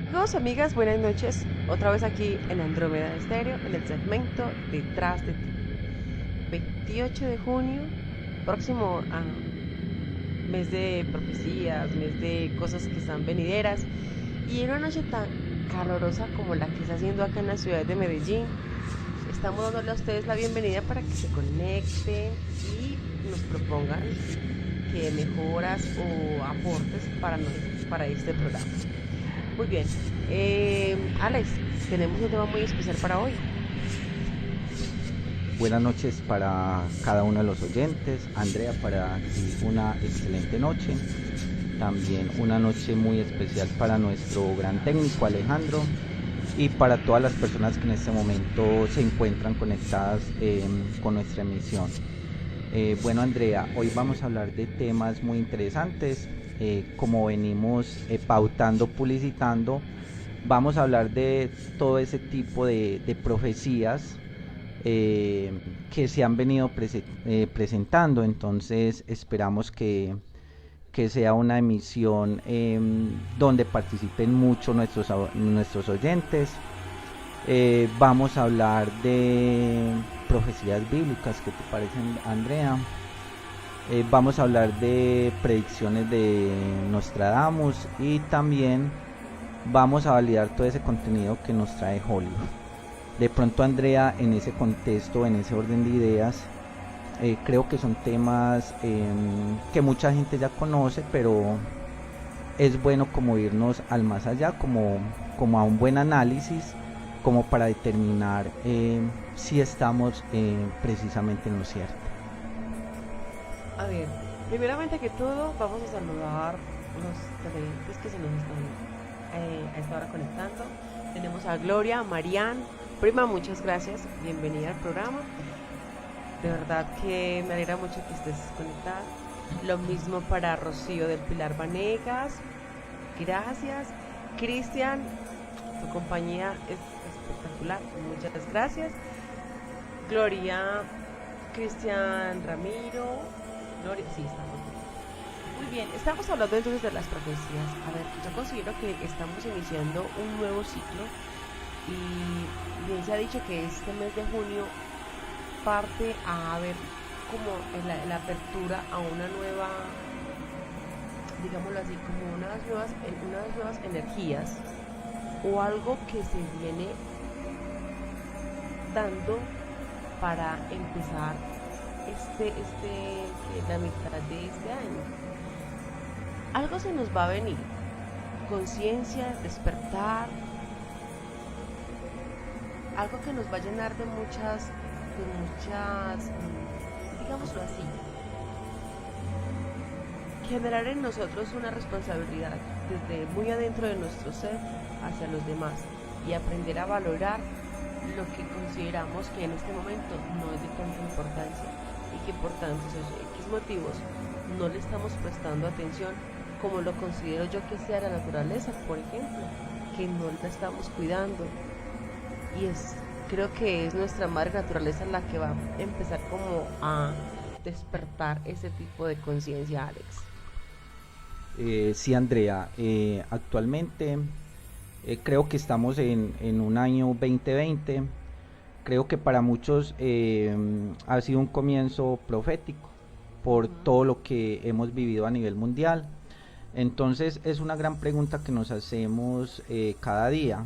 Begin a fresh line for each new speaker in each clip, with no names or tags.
Amigos, amigas, buenas noches. Otra vez aquí en Andrómeda Estéreo, en el segmento Detrás de ti. 28 de junio, próximo a mes de profecías, mes de cosas que están venideras. Y en una noche tan calorosa como la que está haciendo acá en la ciudad de Medellín, estamos dándole a ustedes la bienvenida para que se conecten y nos propongan que mejoras o aportes para este programa. Muy bien. Alex, tenemos un tema muy especial para hoy.
Buenas noches para cada uno de los oyentes. Andrea, para ti una excelente noche. También una noche muy especial para nuestro gran técnico Alejandro y para todas las personas que en este momento se encuentran conectadas con nuestra emisión. Bueno, Andrea, hoy vamos a hablar de temas muy interesantes. Como venimos pautando, publicitando, vamos a hablar de todo ese tipo de profecías que se han venido presentando. Entonces esperamos que sea una emisión donde participen mucho nuestros oyentes. Vamos a hablar de profecías bíblicas. ¿Qué te parecen, Andrea? Vamos a hablar de predicciones de Nostradamus y también vamos a validar todo ese contenido que nos trae Hollywood. De pronto, Andrea, en ese contexto, en ese orden de ideas, creo que son temas que mucha gente ya conoce, pero es bueno como irnos al más allá, como a un buen análisis, como para determinar si estamos precisamente en lo cierto.
A ver, primeramente que todo, vamos a saludar los televidentes que se nos están a esta hora conectando. Tenemos a Gloria, a Marian. Prima, muchas gracias. Bienvenida al programa. De verdad que me alegra mucho que estés conectada. Lo mismo para Rocío del Pilar Vanegas. Gracias. Cristian, tu compañía es espectacular. Muchas gracias. Gloria, Cristian Ramiro. Gloria, sí, estamos bien. Muy bien, estamos hablando entonces de las profecías. A ver, yo considero que estamos iniciando un nuevo ciclo y bien se ha dicho que este mes de junio parte a ver como la apertura a una nueva, digámoslo así, como unas nuevas energías o algo que se viene dando para empezar la mitad de este año. Algo se nos va a venir, conciencia, despertar, algo que nos va a llenar de muchas, digámoslo así, generar en nosotros una responsabilidad desde muy adentro de nuestro ser hacia los demás y aprender a valorar lo que consideramos que en este momento no es de tanta importancia y que por tantos X motivos no le estamos prestando atención como lo considero yo que sea la naturaleza, por ejemplo, que no la estamos cuidando y creo que es nuestra madre naturaleza la que va a empezar como a despertar ese tipo de conciencia, Alex.
Sí, Andrea, actualmente creo que estamos en un año 2020. Creo que para muchos ha sido un comienzo profético por todo lo que hemos vivido a nivel mundial. Entonces es una gran pregunta que nos hacemos cada día.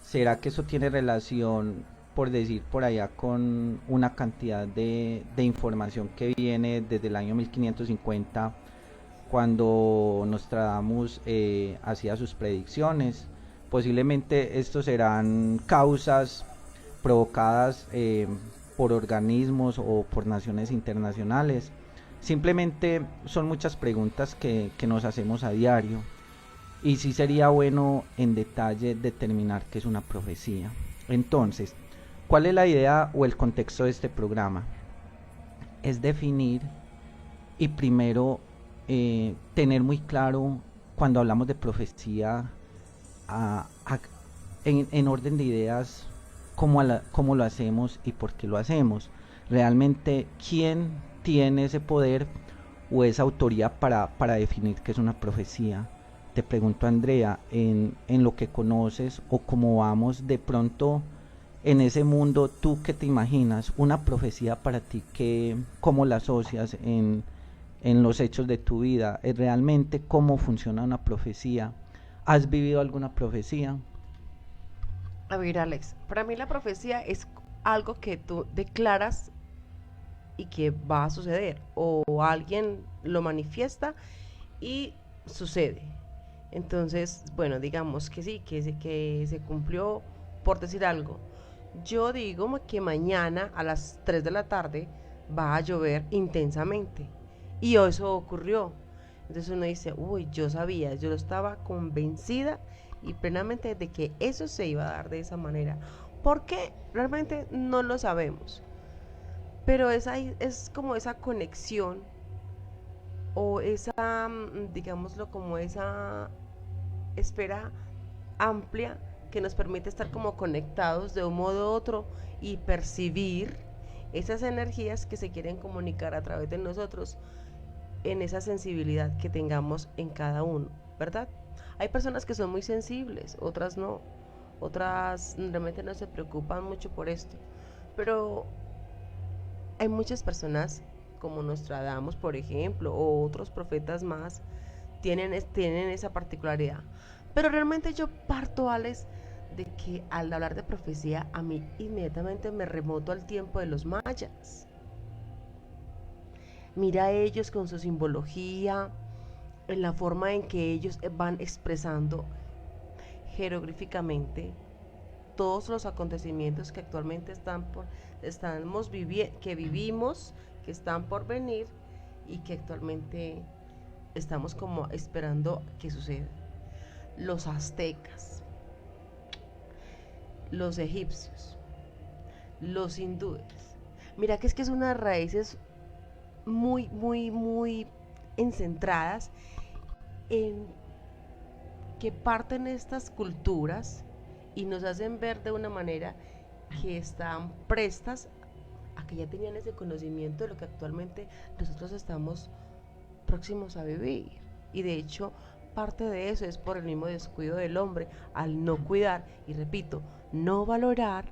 ¿Será que eso tiene relación, por decir por allá, con una cantidad de información que viene desde el año 1550, cuando Nostradamus hacía sus predicciones? Posiblemente estos serán causas provocadas por organismos o por naciones internacionales. Simplemente son muchas preguntas que nos hacemos a diario y sí sería bueno en detalle determinar qué es una profecía. Entonces, ¿cuál es la idea o el contexto de este programa? Es definir y primero tener muy claro cuando hablamos de profecía a- a- en orden de ideas cómo lo hacemos y por qué lo hacemos. Realmente, ¿quién tiene ese poder o esa autoría para definir qué es una profecía? te pregunto, Andrea, en lo que conoces o cómo vamos de pronto en ese mundo, ¿tú qué te imaginas? Una profecía para ti, ¿cómo la asocias en los hechos de tu vida? ¿Realmente cómo funciona una profecía? ¿Has vivido alguna profecía?
A ver, Alex, para mí la profecía es algo que tú declaras y que va a suceder, o alguien lo manifiesta y sucede. Entonces, bueno, digamos que sí, que se cumplió por decir algo. Yo digo que mañana a las 3 de la tarde va a llover intensamente. Y eso ocurrió. Entonces uno dice, uy, yo sabía, yo estaba convencida y plenamente de que eso se iba a dar de esa manera. Porque realmente no lo sabemos. Pero es como esa conexión o esa, digámoslo, como esa esfera amplia que nos permite estar como conectados de un modo u otro y percibir esas energías que se quieren comunicar a través de nosotros en esa sensibilidad que tengamos en cada uno, ¿verdad? Hay personas que son muy sensibles, otras no, otras realmente no se preocupan mucho por esto, pero hay muchas personas como Nostradamus, por ejemplo, o otros profetas más, tienen esa particularidad. Pero realmente yo parto, Alex, de que al hablar de profecía, a mí inmediatamente me remoto al tiempo de los mayas. Mira a ellos con su simbología, en la forma en que ellos van expresando jeroglíficamente todos los acontecimientos que actualmente que vivimos, que están por venir y que actualmente estamos como esperando que suceda. Los aztecas, los egipcios, los hindúes. Mira que es unas raíces muy, muy, muy encentradas en que parten estas culturas y nos hacen ver de una manera que están prestas a que ya tenían ese conocimiento de lo que actualmente nosotros estamos próximos a vivir. Y de hecho, parte de eso es por el mismo descuido del hombre al no cuidar y, repito, no valorar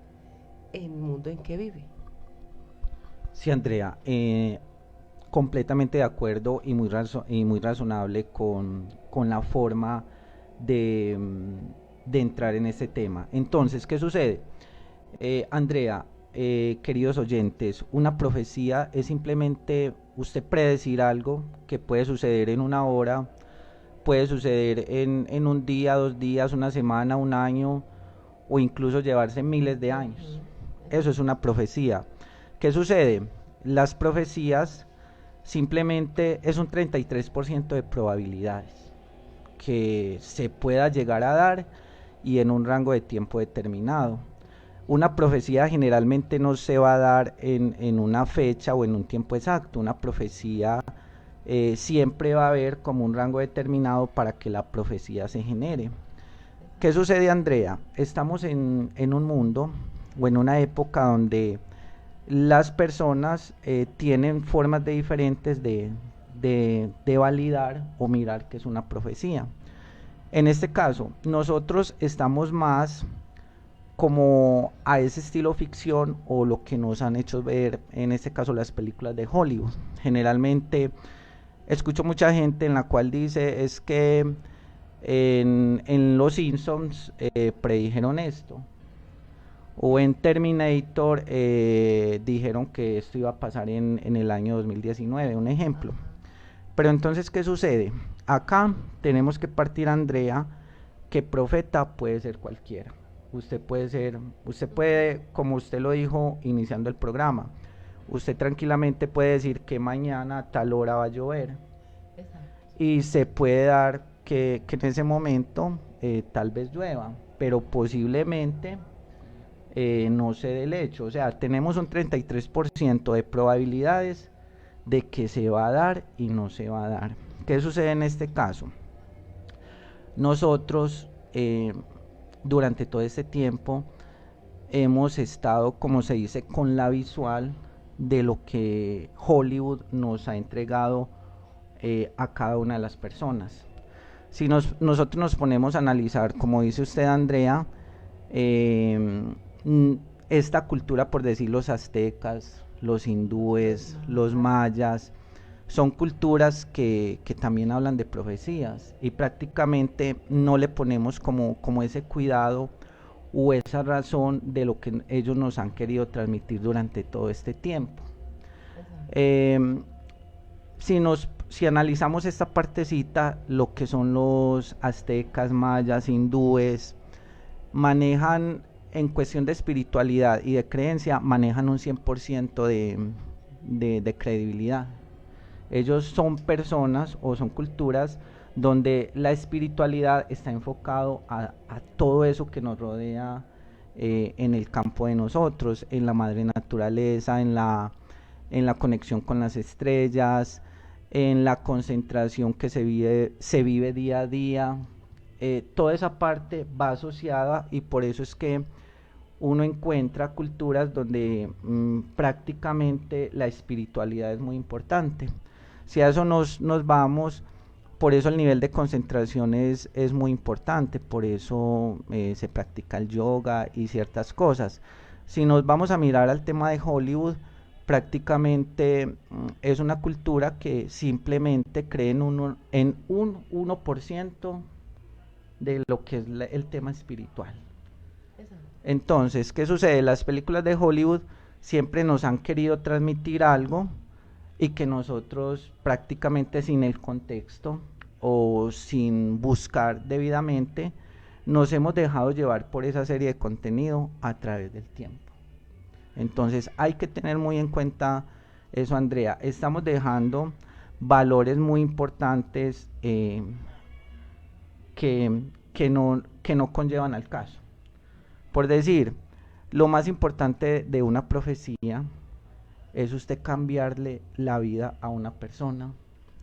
el mundo en que vive.
Sí, Andrea, completamente de acuerdo y y muy razonable con la forma de entrar en este tema. Entonces, ¿qué sucede? Andrea, queridos oyentes, una profecía es simplemente usted predecir algo que puede suceder en una hora, puede suceder en un día, 2 días, una semana, un año o incluso llevarse miles de años. Eso es una profecía. ¿Qué sucede? Las profecías simplemente es un 33% de probabilidades que se pueda llegar a dar y en un rango de tiempo determinado. Una profecía generalmente no se va a dar en una fecha o en un tiempo exacto. Una profecía siempre va a haber como un rango determinado para que la profecía se genere. ¿Qué sucede, Andrea? Estamos en un mundo o en una época donde las personas tienen formas de diferentes de validar o mirar qué es una profecía. En este caso, nosotros estamos más como a ese estilo ficción o lo que nos han hecho ver, en este caso las películas de Hollywood. Generalmente escucho mucha gente en la cual dice es que en Los Simpsons predijeron esto, o en Terminator dijeron que esto iba a pasar en el año 2019, un ejemplo. Pero entonces, ¿qué sucede? Acá tenemos que partir, Andrea, que profeta puede ser cualquiera. Usted puede, como usted lo dijo iniciando el programa, usted tranquilamente puede decir que mañana a tal hora va a llover. Exacto. Y se puede dar que en ese momento tal vez llueva, pero posiblemente no se dé el hecho. O sea, tenemos un 33% de probabilidades de que se va a dar y no se va a dar. ¿Qué sucede en este caso? Nosotros durante todo este tiempo hemos estado, como se dice, con la visual de lo que Hollywood nos ha entregado a cada una de las personas. Si nosotros nos ponemos a analizar, como dice usted, Andrea, eh, esta cultura, por decir los aztecas, los hindúes, los mayas, son culturas que también hablan de profecías y prácticamente no le ponemos como ese cuidado o esa razón de lo que ellos nos han querido transmitir durante todo este tiempo. Eh, si analizamos esta partecita, lo que son los aztecas, mayas, hindúes, manejan en cuestión de espiritualidad y de creencia, manejan un 100% de credibilidad. Ellos son personas o son culturas donde la espiritualidad está enfocado a todo eso que nos rodea en el campo de nosotros, en la madre naturaleza, en la conexión con las estrellas, en la concentración que se vive día a día. Toda esa parte va asociada y por eso es que uno encuentra culturas donde prácticamente la espiritualidad es muy importante. Si a eso nos vamos, por eso el nivel de concentración es muy importante, por eso se practica el yoga y ciertas cosas. Si nos vamos a mirar al tema de Hollywood, prácticamente es una cultura que simplemente cree en un 1% de lo que es el tema espiritual. Entonces, ¿qué sucede? Las películas de Hollywood siempre nos han querido transmitir algo y que nosotros prácticamente sin el contexto o sin buscar debidamente nos hemos dejado llevar por esa serie de contenido a través del tiempo. Entonces hay que tener muy en cuenta eso, Andrea. Estamos dejando valores muy importantes que no conllevan al caso. Por decir, lo más importante de una profecía es usted cambiarle la vida a una persona,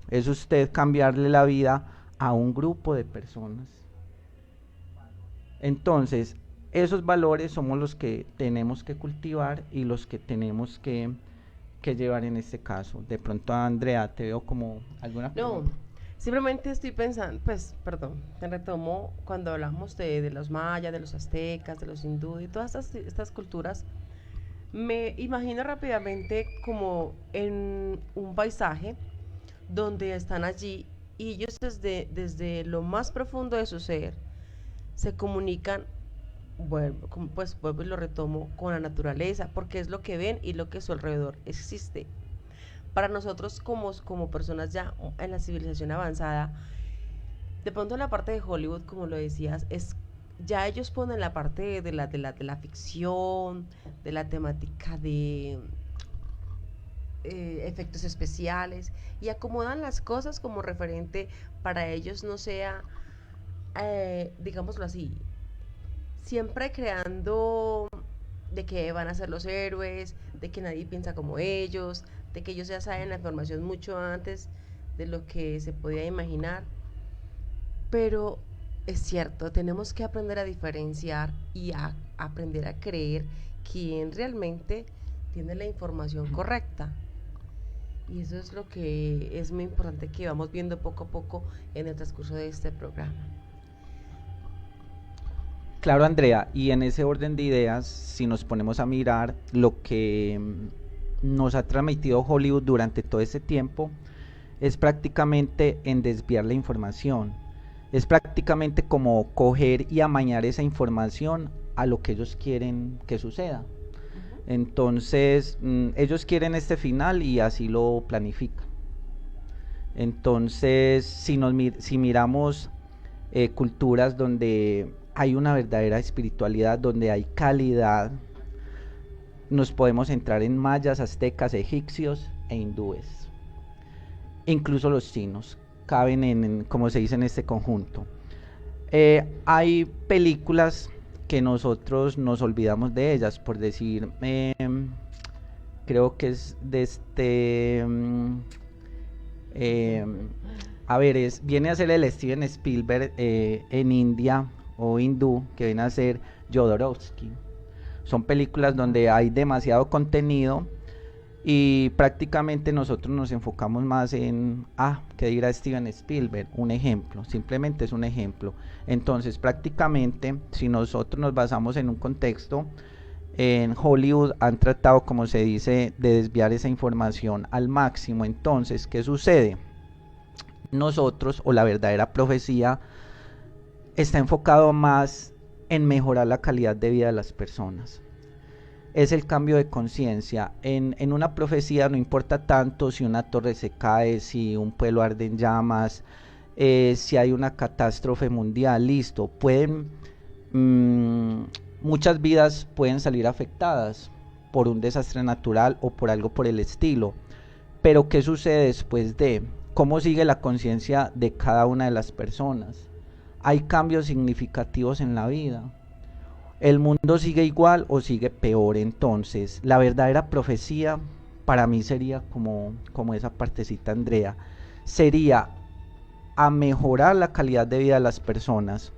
es usted cambiarle la vida a un grupo de personas. Entonces, esos valores somos los que tenemos que cultivar y los que tenemos que llevar en este caso. De pronto, Andrea, te veo como alguna
No,
pregunta.
simplemente estoy pensando, pues, perdón, te retomo cuando hablamos de los mayas, de los aztecas, de los hindúes y todas estas culturas. Me imagino rápidamente como en un paisaje donde están allí y ellos desde lo más profundo de su ser se comunican, pues vuelvo y lo retomo con la naturaleza, porque es lo que ven y lo que a su alrededor existe. Para nosotros como personas ya en la civilización avanzada, de pronto en la parte de Hollywood, como lo decías, es ya ellos ponen la parte de la ficción, de la temática de efectos especiales y acomodan las cosas como referente para ellos no sea, digámoslo así, siempre creando de que van a ser los héroes, de que nadie piensa como ellos, de que ellos ya saben la información mucho antes de lo que se podía imaginar. Pero es cierto, tenemos que aprender a diferenciar y a aprender a creer quién realmente tiene la información correcta. Y eso es lo que es muy importante que vamos viendo poco a poco en el transcurso de este programa.
Claro, Andrea, y en ese orden de ideas, si nos ponemos a mirar lo que nos ha transmitido Hollywood durante todo este tiempo, es prácticamente en desviar la información. Es prácticamente como coger y amañar esa información a lo que ellos quieren que suceda. Entonces, ellos quieren este final y así lo planifican. Entonces, si miramos culturas donde hay una verdadera espiritualidad, donde hay calidad, nos podemos entrar en mayas, aztecas, egipcios e hindúes. Incluso los chinos caben como se dice, en este conjunto. Hay películas que nosotros nos olvidamos de ellas, por decir, creo que es de a ver, viene a ser el Steven Spielberg en India o hindú, que viene a ser Jodorowsky. Son películas donde hay demasiado contenido y prácticamente nosotros nos enfocamos más en, ¿qué dirá Steven Spielberg? Un ejemplo, simplemente es un ejemplo. Entonces prácticamente si nosotros nos basamos en un contexto, en Hollywood han tratado, como se dice, de desviar esa información al máximo. Entonces, ¿qué sucede? Nosotros, o la verdadera profecía, está enfocado más en mejorar la calidad de vida de las personas. Es el cambio de conciencia. En una profecía no importa tanto si una torre se cae, si un pueblo arde en llamas, si hay una catástrofe mundial, listo. Muchas vidas pueden salir afectadas por un desastre natural o por algo por el estilo. Pero ¿qué sucede después de? ¿Cómo sigue la conciencia de cada una de las personas? ¿Hay cambios significativos en la vida? ¿El mundo sigue igual o sigue peor? Entonces, la verdadera profecía para mí sería como esa partecita, Andrea, sería a mejorar la calidad de vida de las personas,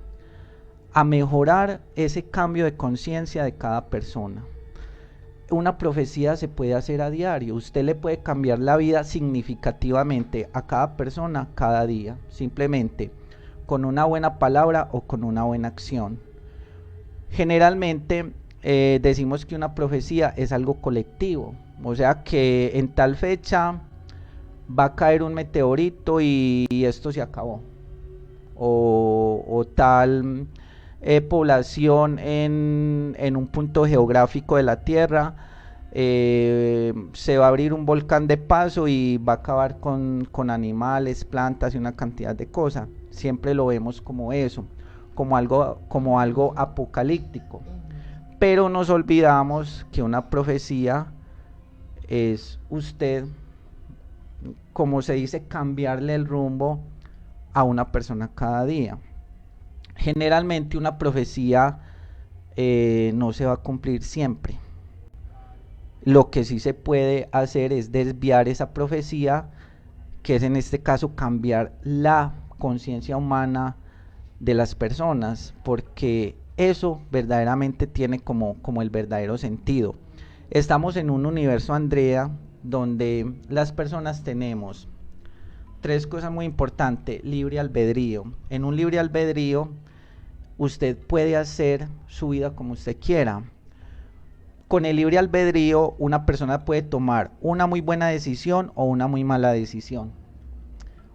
a mejorar ese cambio de conciencia de cada persona. Una profecía se puede hacer a diario, usted le puede cambiar la vida significativamente a cada persona cada día, simplemente con una buena palabra o con una buena acción. Generalmente decimos que una profecía es algo colectivo, o sea que en tal fecha va a caer un meteorito y esto se acabó, o tal población en un punto geográfico de la Tierra se va a abrir un volcán de paso y va a acabar con animales, plantas y una cantidad de cosas. Siempre lo vemos como eso, como algo apocalíptico, pero nos olvidamos que una profecía es usted, como se dice, cambiarle el rumbo a una persona cada día. Generalmente una profecía no se va a cumplir siempre. Lo que sí se puede hacer es desviar esa profecía, que es en este caso cambiar la conciencia humana de las personas, porque eso verdaderamente tiene como el verdadero sentido. Estamos en un universo, Andrea, donde las personas tenemos tres cosas muy importantes: libre albedrío. En un libre albedrío usted puede hacer su vida como usted quiera. Con el libre albedrío una persona puede tomar una muy buena decisión o una muy mala decisión.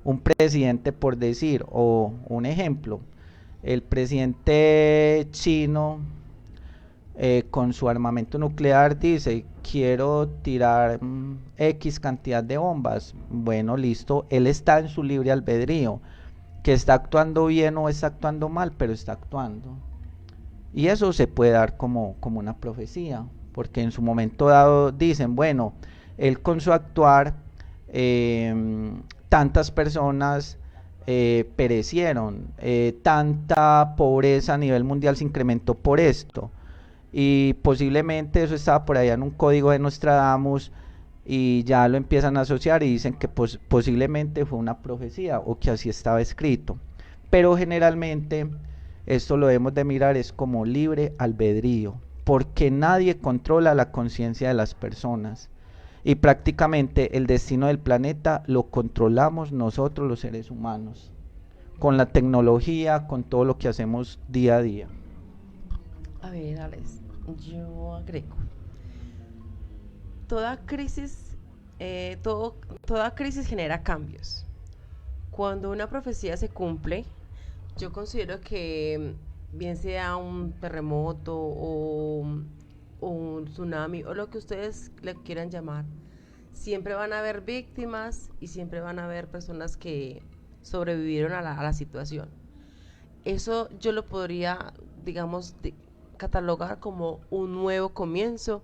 Un presidente, por decir, o un ejemplo, el presidente chino con su armamento nuclear dice: quiero tirar X cantidad de bombas. Bueno, listo, él está en su libre albedrío, que está actuando bien o está actuando mal, pero está actuando. Y eso se puede dar como una profecía, porque en su momento dado dicen, bueno, él con su actuar, tantas personas perecieron, tanta pobreza a nivel mundial se incrementó por esto, y posiblemente eso estaba por allá en un código de Nostradamus, y ya lo empiezan a asociar y dicen que posiblemente fue una profecía o que así estaba escrito. Pero generalmente esto lo debemos de mirar es como libre albedrío, porque nadie controla la conciencia de las personas, y prácticamente el destino del planeta lo controlamos nosotros los seres humanos, con la tecnología, con todo lo que hacemos día a día.
A ver, Alex, yo agrego. Toda crisis, toda crisis genera cambios. Cuando una profecía se cumple, yo considero que bien sea un terremoto o un tsunami o lo que ustedes le quieran llamar, siempre van a haber víctimas y siempre van a haber personas que sobrevivieron a la situación. Eso yo lo podría, digamos, catalogar como un nuevo comienzo,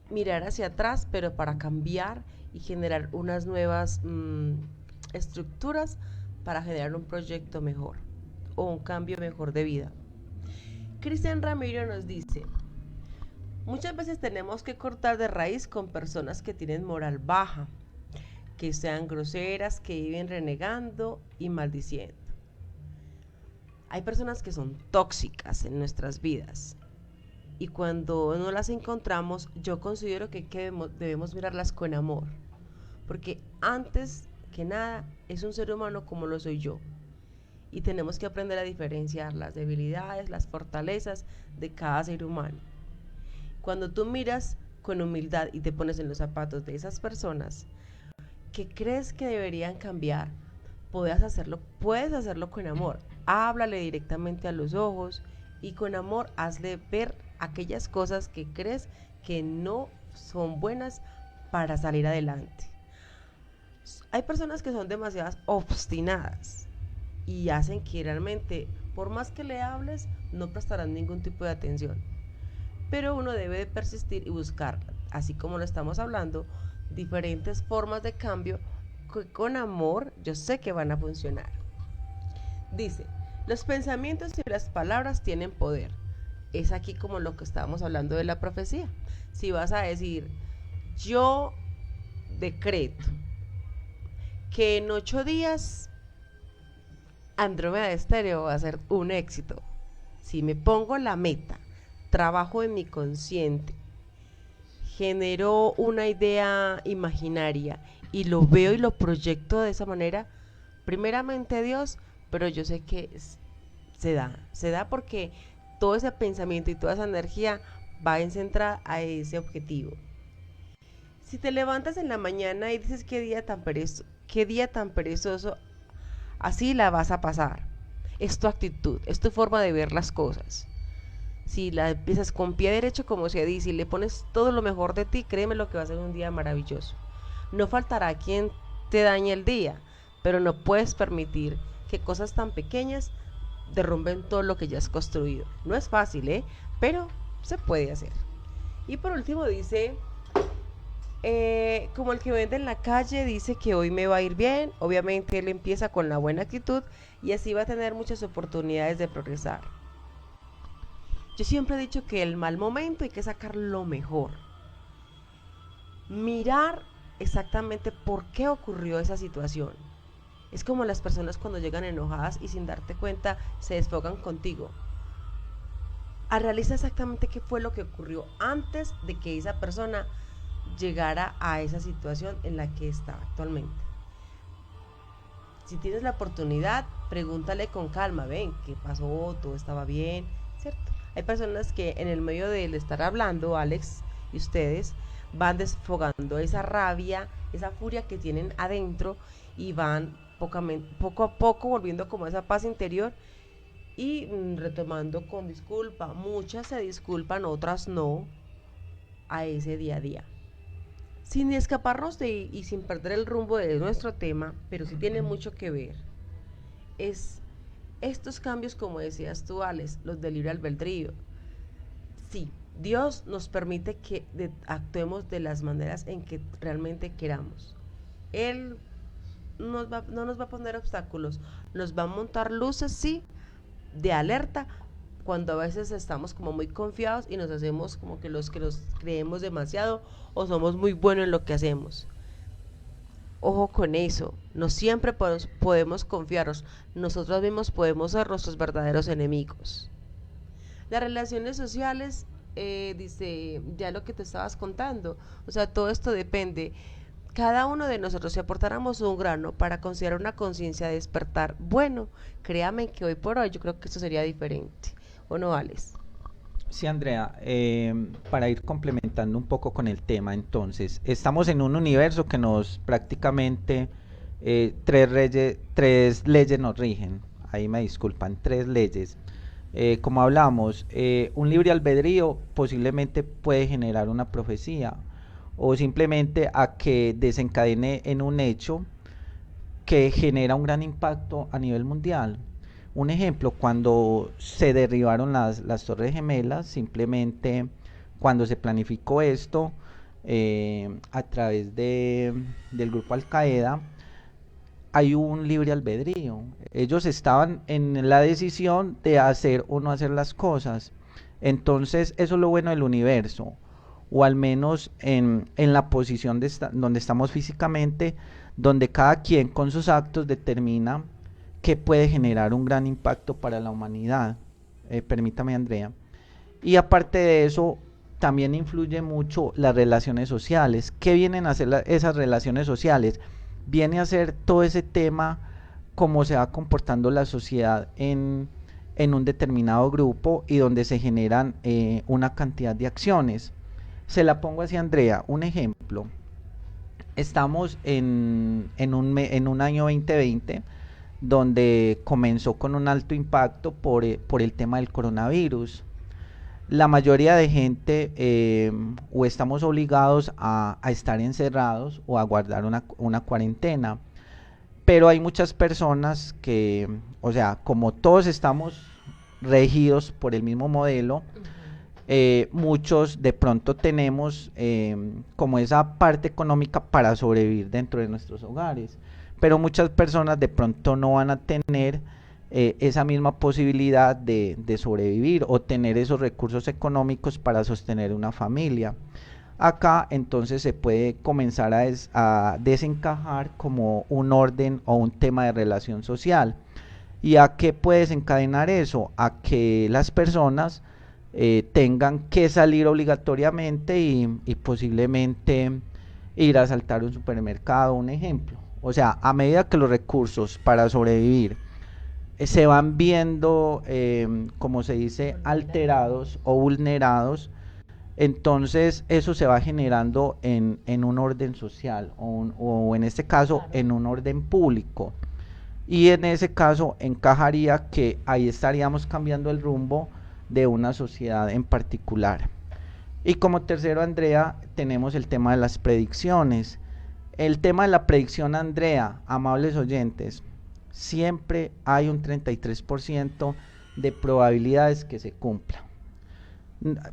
mirar hacia atrás, pero para cambiar y generar unas nuevas estructuras para generar un proyecto mejor o un cambio mejor de vida. Cristian Ramiro nos dice: muchas veces tenemos que cortar de raíz con personas que tienen moral baja, que sean groseras, que viven renegando y maldiciendo. Hay personas que son tóxicas en nuestras vidas y cuando no las encontramos, yo considero que debemos mirarlas con amor, porque antes que nada es un ser humano como lo soy yo, y tenemos que aprender a diferenciar las debilidades, las fortalezas de cada ser humano. Cuando tú miras con humildad y te pones en los zapatos de esas personas que crees que deberían cambiar, puedes hacerlo con amor. Háblale directamente a los ojos y con amor hazle ver aquellas cosas que crees que no son buenas para salir adelante. Hay personas que son demasiado obstinadas y hacen que realmente, por más que le hables, no prestarán ningún tipo de atención. Pero uno debe de persistir y buscar, así como lo estamos hablando, diferentes formas de cambio que con amor yo sé que van a funcionar. Dice, los pensamientos y las palabras tienen poder. Es aquí como lo que estábamos hablando de la profecía. Si vas a decir, yo decreto que en 8 días Andrómeda Estéreo va a ser un éxito. Si me pongo la meta, trabajo en mi consciente, genero una idea imaginaria y lo veo y lo proyecto de esa manera, primeramente Dios, pero yo sé que se da porque todo ese pensamiento y toda esa energía va en centrar a ese objetivo. Si te levantas en la mañana y dices qué día tan perezoso, así la vas a pasar. Es tu actitud, es tu forma de ver las cosas. Si la empiezas con pie derecho, como se dice, y le pones todo lo mejor de ti, créeme lo que va a ser un día maravilloso. No faltará quien te dañe el día, pero no puedes permitir que cosas tan pequeñas derrumben todo lo que ya has construido. No es fácil, pero se puede hacer. Y por último dice, como el que vende en la calle dice que hoy me va a ir bien, obviamente él empieza con la buena actitud y así va a tener muchas oportunidades de progresar. Yo siempre he dicho que el mal momento hay que sacar lo mejor. Mirar exactamente por qué ocurrió esa situación. Es como las personas cuando llegan enojadas y sin darte cuenta se desfogan contigo. Analiza exactamente qué fue lo que ocurrió antes de que esa persona llegara a esa situación en la que está actualmente. Si tienes la oportunidad, pregúntale con calma, ven, ¿qué pasó? ¿Todo estaba bien? ¿Cierto? Hay personas que en el medio del estar hablando, Alex y ustedes, van desfogando esa rabia, esa furia que tienen adentro y van poco a poco volviendo como esa paz interior y retomando con disculpa. Muchas se disculpan, otras no, a ese día a día. Sin escaparnos y sin perder el rumbo de nuestro tema, pero sí tiene mucho que ver, es estos cambios, como decías tú, Alex, los del libre albedrío. Sí, Dios nos permite que actuemos de las maneras en que realmente queramos. Él no nos va a poner obstáculos, nos va a montar luces, sí, de alerta, cuando a veces estamos como muy confiados y nos hacemos como que los creemos demasiado o somos muy buenos en lo que hacemos. Ojo con eso, no siempre podemos confiarnos, nosotros mismos podemos ser nuestros verdaderos enemigos. Las relaciones sociales, dice ya lo que te estabas contando, o sea, todo esto depende. Cada uno de nosotros, si aportáramos un grano para considerar una conciencia de despertar, bueno, créame que hoy por hoy yo creo que esto sería diferente, ¿o no, Alex?
Sí, Andrea, para ir complementando un poco con el tema, entonces, estamos en un universo que nos prácticamente tres leyes nos rigen, ahí me disculpan, tres leyes. Como hablamos, un libre albedrío posiblemente puede generar una profecía o simplemente a que desencadene en un hecho que genera un gran impacto a nivel mundial. Un ejemplo, cuando se derribaron las Torres Gemelas, simplemente cuando se planificó esto a través del grupo Al Qaeda, hay un libre albedrío. Ellos estaban en la decisión de hacer o no hacer las cosas. Entonces, eso es lo bueno del universo, o al menos en la posición donde estamos físicamente, donde cada quien con sus actos determina que puede generar un gran impacto para la humanidad. Permítame, Andrea. Y aparte de eso, también influye mucho las relaciones sociales. ¿Qué vienen a hacer esas relaciones sociales? Viene a ser todo ese tema, cómo se va comportando la sociedad en un determinado grupo y donde se generan una cantidad de acciones. Se la pongo así, Andrea, un ejemplo. Estamos en un año 2020 donde comenzó con un alto impacto por el tema del coronavirus. La mayoría de gente o estamos obligados a estar encerrados o a guardar una cuarentena, pero hay muchas personas que, o sea, como todos estamos regidos por el mismo modelo, muchos de pronto tenemos como esa parte económica para sobrevivir dentro de nuestros hogares, pero muchas personas de pronto no van a tener esa misma posibilidad de sobrevivir o tener esos recursos económicos para sostener una familia. Acá entonces se puede comenzar a desencajar como un orden o un tema de relación social. ¿Y a qué puede desencadenar eso? A que las personas tengan que salir obligatoriamente y posiblemente ir a asaltar un supermercado, un ejemplo. O sea, a medida que los recursos para sobrevivir se van viendo, como se dice, alterados o vulnerados, entonces eso se va generando en un orden social o en este caso en un orden público. Y en ese caso encajaría que ahí estaríamos cambiando el rumbo de una sociedad en particular. Y como tercero, Andrea, tenemos el tema de las predicciones. El tema de la predicción, Andrea, amables oyentes, siempre hay un 33% de probabilidades que se cumpla.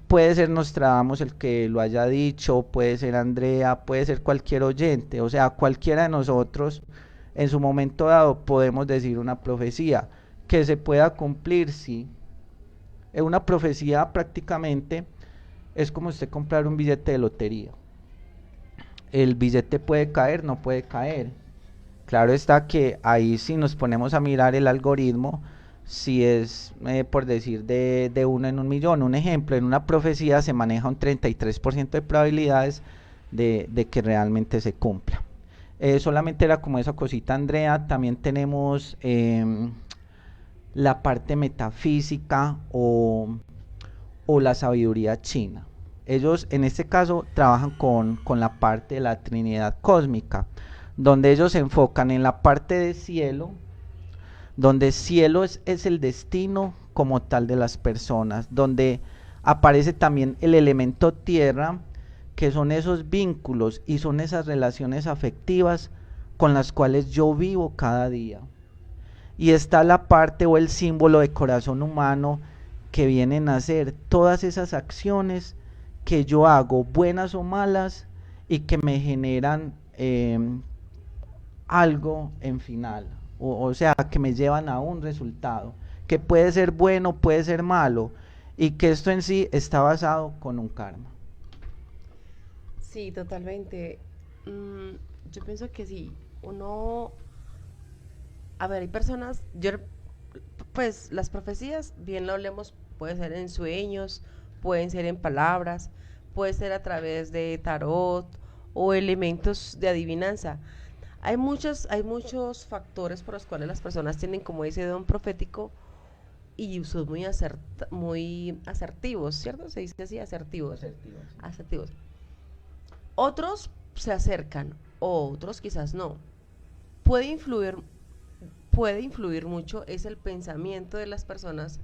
Puede ser Nostradamus el que lo haya dicho, puede ser Andrea, puede ser cualquier oyente, o sea, cualquiera de nosotros en su momento dado podemos decir una profecía que se pueda cumplir, sí. Una profecía prácticamente es como usted comprar un billete de lotería. El billete puede caer, no puede caer. Claro está que ahí si nos ponemos a mirar el algoritmo, si es por decir de uno en un millón, un ejemplo, en una profecía se maneja un 33% de probabilidades de que realmente se cumpla. Solamente era como esa cosita, Andrea. También tenemos la parte metafísica o la sabiduría china. Ellos en este caso trabajan con la parte de la Trinidad cósmica, donde ellos se enfocan en la parte de cielo, donde cielo es el destino como tal de las personas, donde aparece también el elemento tierra, que son esos vínculos y son esas relaciones afectivas con las cuales yo vivo cada día. Y está la parte o el símbolo de corazón humano, que vienen a ser todas esas acciones que yo hago, buenas o malas, y que me generan algo en final, o sea, que me llevan a un resultado, que puede ser bueno, puede ser malo, y que esto en sí está basado con un karma.
Sí, totalmente. Yo pienso que sí, uno, a ver, hay personas, pues las profecías, bien lo hablemos, puede ser en sueños, pueden ser en palabras, puede ser a través de tarot o elementos de adivinanza. Hay muchos factores por los cuales las personas tienen como ese don profético y son muy asertivos, ¿cierto? Se dice así, asertivos.
Asertivos.
Asertivos. Otros se acercan, otros quizás no. Puede influir, puede influir mucho es el pensamiento de las personas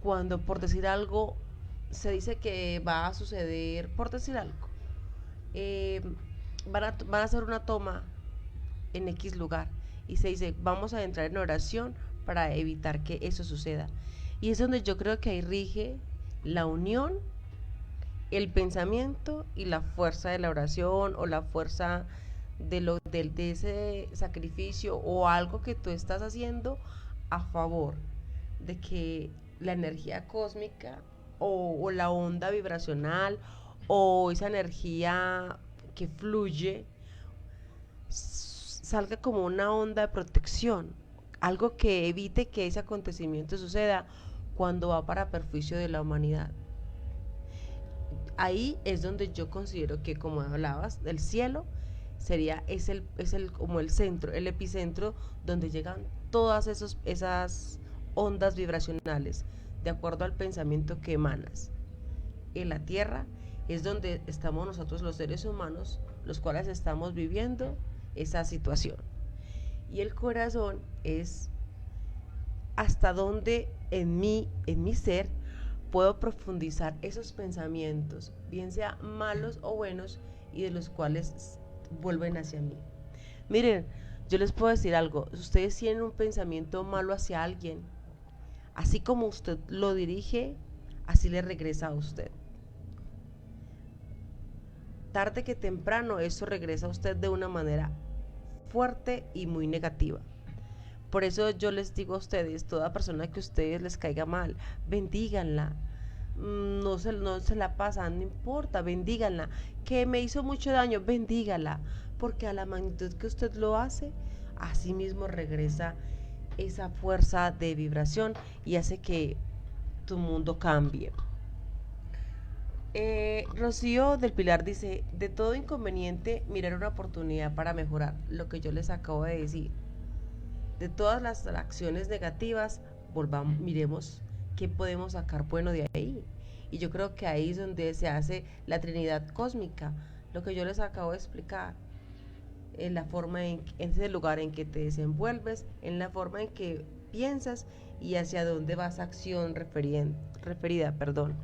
cuando por decir algo se dice que va a suceder, por decir algo, eh, van a hacer una toma en X lugar y se dice vamos a entrar en oración para evitar que eso suceda. Y es donde yo creo que ahí rige la unión, el pensamiento y la fuerza de la oración o la fuerza de ese sacrificio o algo que tú estás haciendo a favor de que la energía cósmica o la onda vibracional o esa energía que fluye salga como una onda de protección, algo que evite que ese acontecimiento suceda cuando va para perjuicio de la humanidad. ahí es donde yo considero que, como hablabas, el cielo es el como el centro, el epicentro donde llegan todas esas ondas vibracionales, de acuerdo al pensamiento que emanas. En la tierra es donde estamos nosotros los seres humanos, los cuales estamos viviendo esa situación. Y el corazón es hasta donde en mi ser, puedo profundizar esos pensamientos, bien sea malos o buenos, y de los cuales vuelven hacia mí. Miren, yo les puedo decir algo, si ustedes tienen un pensamiento malo hacia alguien, así como usted lo dirige, así le regresa a usted. Tarde que temprano eso regresa a usted de una manera fuerte y muy negativa. Por eso yo les digo a ustedes, toda persona que a ustedes les caiga mal, bendíganla. No se la pasan, no importa, bendíganla. Que me hizo mucho daño, bendígala. Porque a la magnitud que usted lo hace, así mismo regresa esa fuerza de vibración y hace que tu mundo cambie. Rocío del Pilar dice, de todo inconveniente, mirar una oportunidad para mejorar, lo que yo les acabo de decir. De todas las acciones negativas, miremos qué podemos sacar bueno de ahí. Y yo creo que ahí es donde se hace la Trinidad cósmica, lo que yo les acabo de explicar, en la forma en ese lugar en que te desenvuelves, en la forma en que piensas y hacia dónde va esa acción referida, perdón.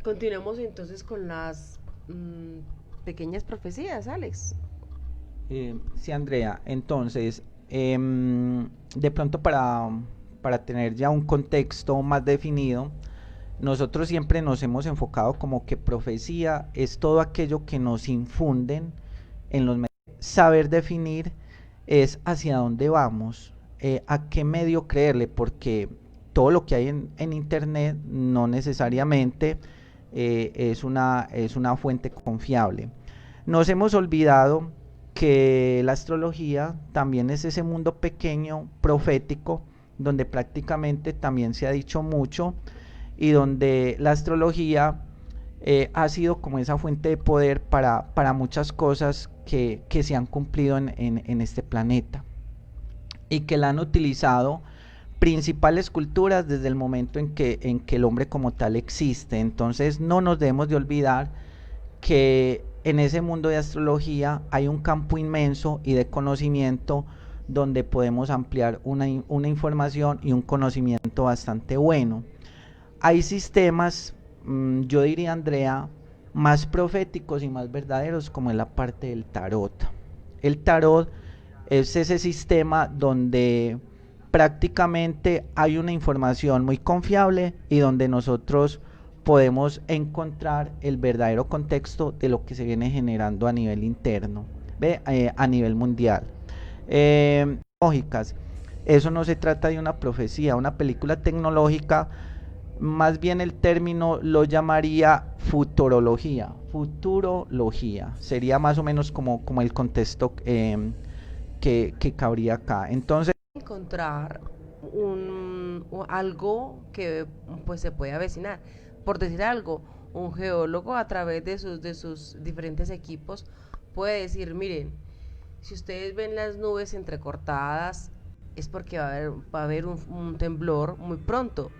Continuemos entonces con las pequeñas profecías, Alex.
Sí, Andrea, entonces, de pronto para tener ya un contexto más definido, nosotros siempre nos hemos enfocado como que profecía es todo aquello que nos infunden en los medios. Saber definir es hacia dónde vamos, a qué medio creerle, porque todo lo que hay en internet no necesariamente es una fuente confiable. Nos hemos olvidado que la astrología también es ese mundo pequeño, profético, donde prácticamente también se ha dicho mucho y donde la astrología ha sido como esa fuente de poder para muchas cosas que se han cumplido en este planeta y que la han utilizado principales culturas desde el momento en que el hombre como tal existe. Entonces no nos debemos de olvidar que en ese mundo de astrología hay un campo inmenso y de conocimiento donde podemos ampliar una información y un conocimiento bastante bueno. Hay sistemas, yo diría, Andrea, más proféticos y más verdaderos, como es la parte del tarot. El tarot es ese sistema donde prácticamente hay una información muy confiable y donde nosotros podemos encontrar el verdadero contexto de lo que se viene generando a nivel interno, a nivel mundial. Lógicas, eso no se trata de una profecía, una película tecnológica, más bien el término lo llamaría futurología. Futurología sería más o menos como el contexto que cabría acá. Entonces,
encontrar algo que pues se puede avecinar. Por decir algo, un geólogo a través de sus diferentes equipos puede decir, miren, si ustedes ven las nubes entrecortadas, es porque va a haber un temblor muy pronto.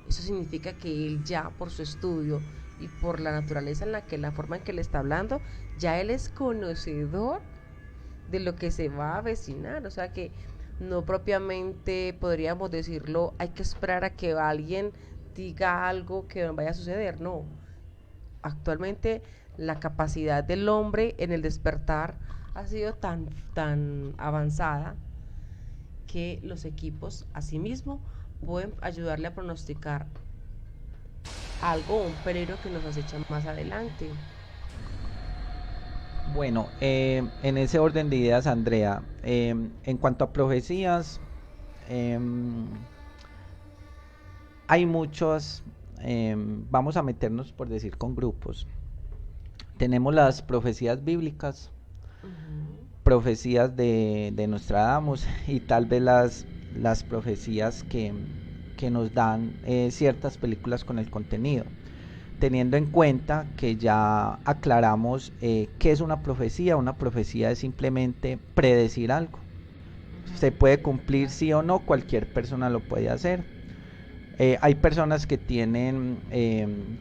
Eso significa que él ya, por su estudio y por la naturaleza la forma en que le está hablando, ya él es conocedor de lo que se va a avecinar. O sea que no propiamente podríamos decirlo, hay que esperar a que alguien diga algo que vaya a suceder. No, actualmente la capacidad del hombre en el despertar ha sido tan avanzada que los equipos asimismo pueden ayudarle a pronosticar algo, un peligro que nos acecha más adelante.
bueno, en ese orden de ideas, Andrea, en cuanto a profecías, em, hay muchos, vamos a meternos por decir con grupos. Tenemos las profecías bíblicas, profecías de Nostradamus y tal vez las profecías que nos dan ciertas películas con el contenido. teniendo en cuenta que ya aclaramos qué es una profecía. Una profecía es simplemente predecir algo. Se puede cumplir sí o no, cualquier persona lo puede hacer. Hay personas que tienen,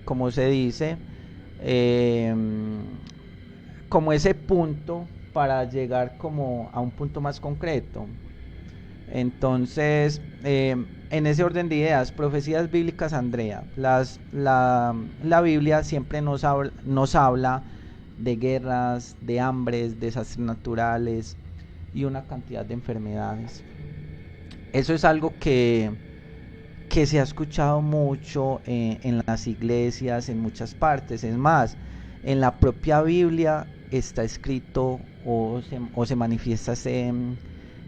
como se dice, eh, como ese punto para llegar como a un punto más concreto. Entonces, en ese orden de ideas, profecías bíblicas, Andrea, la Biblia siempre nos habla de guerras, de hambres, desastres naturales y una cantidad de enfermedades. Eso es algo que se ha escuchado mucho en las iglesias, en muchas partes. Es más, en la propia Biblia está escrito o se manifiesta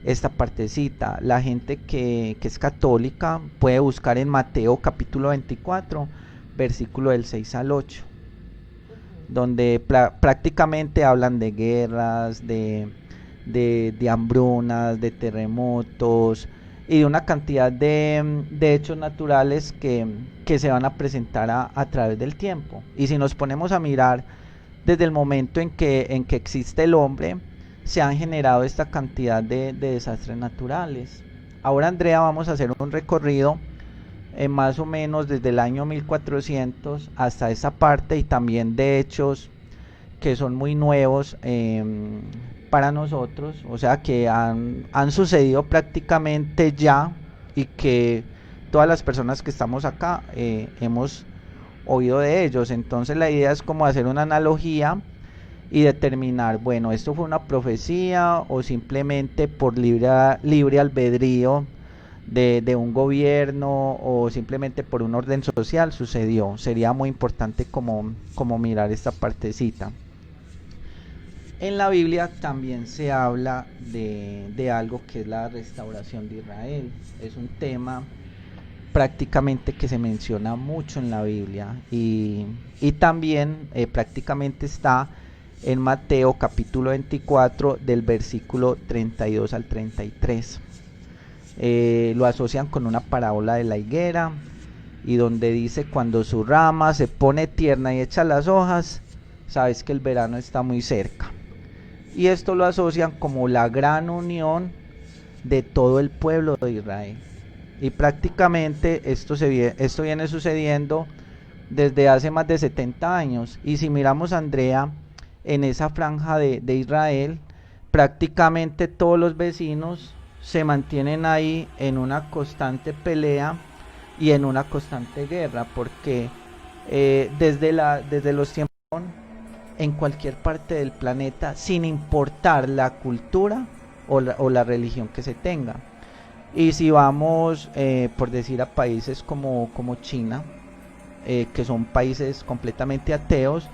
esta partecita. La gente que es católica puede buscar en Mateo capítulo 24, versículo del 6 al 8, donde prácticamente hablan de guerras, de hambrunas, de terremotos y de una cantidad de hechos naturales que se van a presentar a través del tiempo. Y si nos ponemos a mirar desde el momento en que existe el hombre, se han generado esta cantidad de desastres naturales. Ahora, Andrea, vamos a hacer un recorrido más o menos desde el año 1400 hasta esa parte, y también de hechos que son muy nuevos para nosotros, o sea que han sucedido prácticamente ya, y que todas las personas que estamos acá hemos oído de ellos. Entonces la idea es como hacer una analogía y determinar, bueno, esto fue una profecía o simplemente por libre albedrío de un gobierno, o simplemente por un orden social sucedió. Sería muy importante como mirar esta partecita. En la Biblia también se habla de algo que es la restauración de Israel. Es un tema prácticamente que se menciona mucho en la Biblia, y también prácticamente está en Mateo capítulo 24 del versículo 32 al 33. Lo asocian con una parábola de la higuera, y donde dice: cuando su rama se pone tierna y echa las hojas, sabes que el verano está muy cerca. Y esto lo asocian como la gran unión de todo el pueblo de Israel. Y prácticamente esto viene sucediendo desde hace más de 70 años. Y si miramos, Andrea, en esa franja de Israel, prácticamente todos los vecinos se mantienen ahí en una constante pelea y en una constante guerra, porque desde los tiempos, en cualquier parte del planeta, sin importar la cultura o la religión que se tenga. Y si vamos, por decir, a países como China, que son países completamente ateos,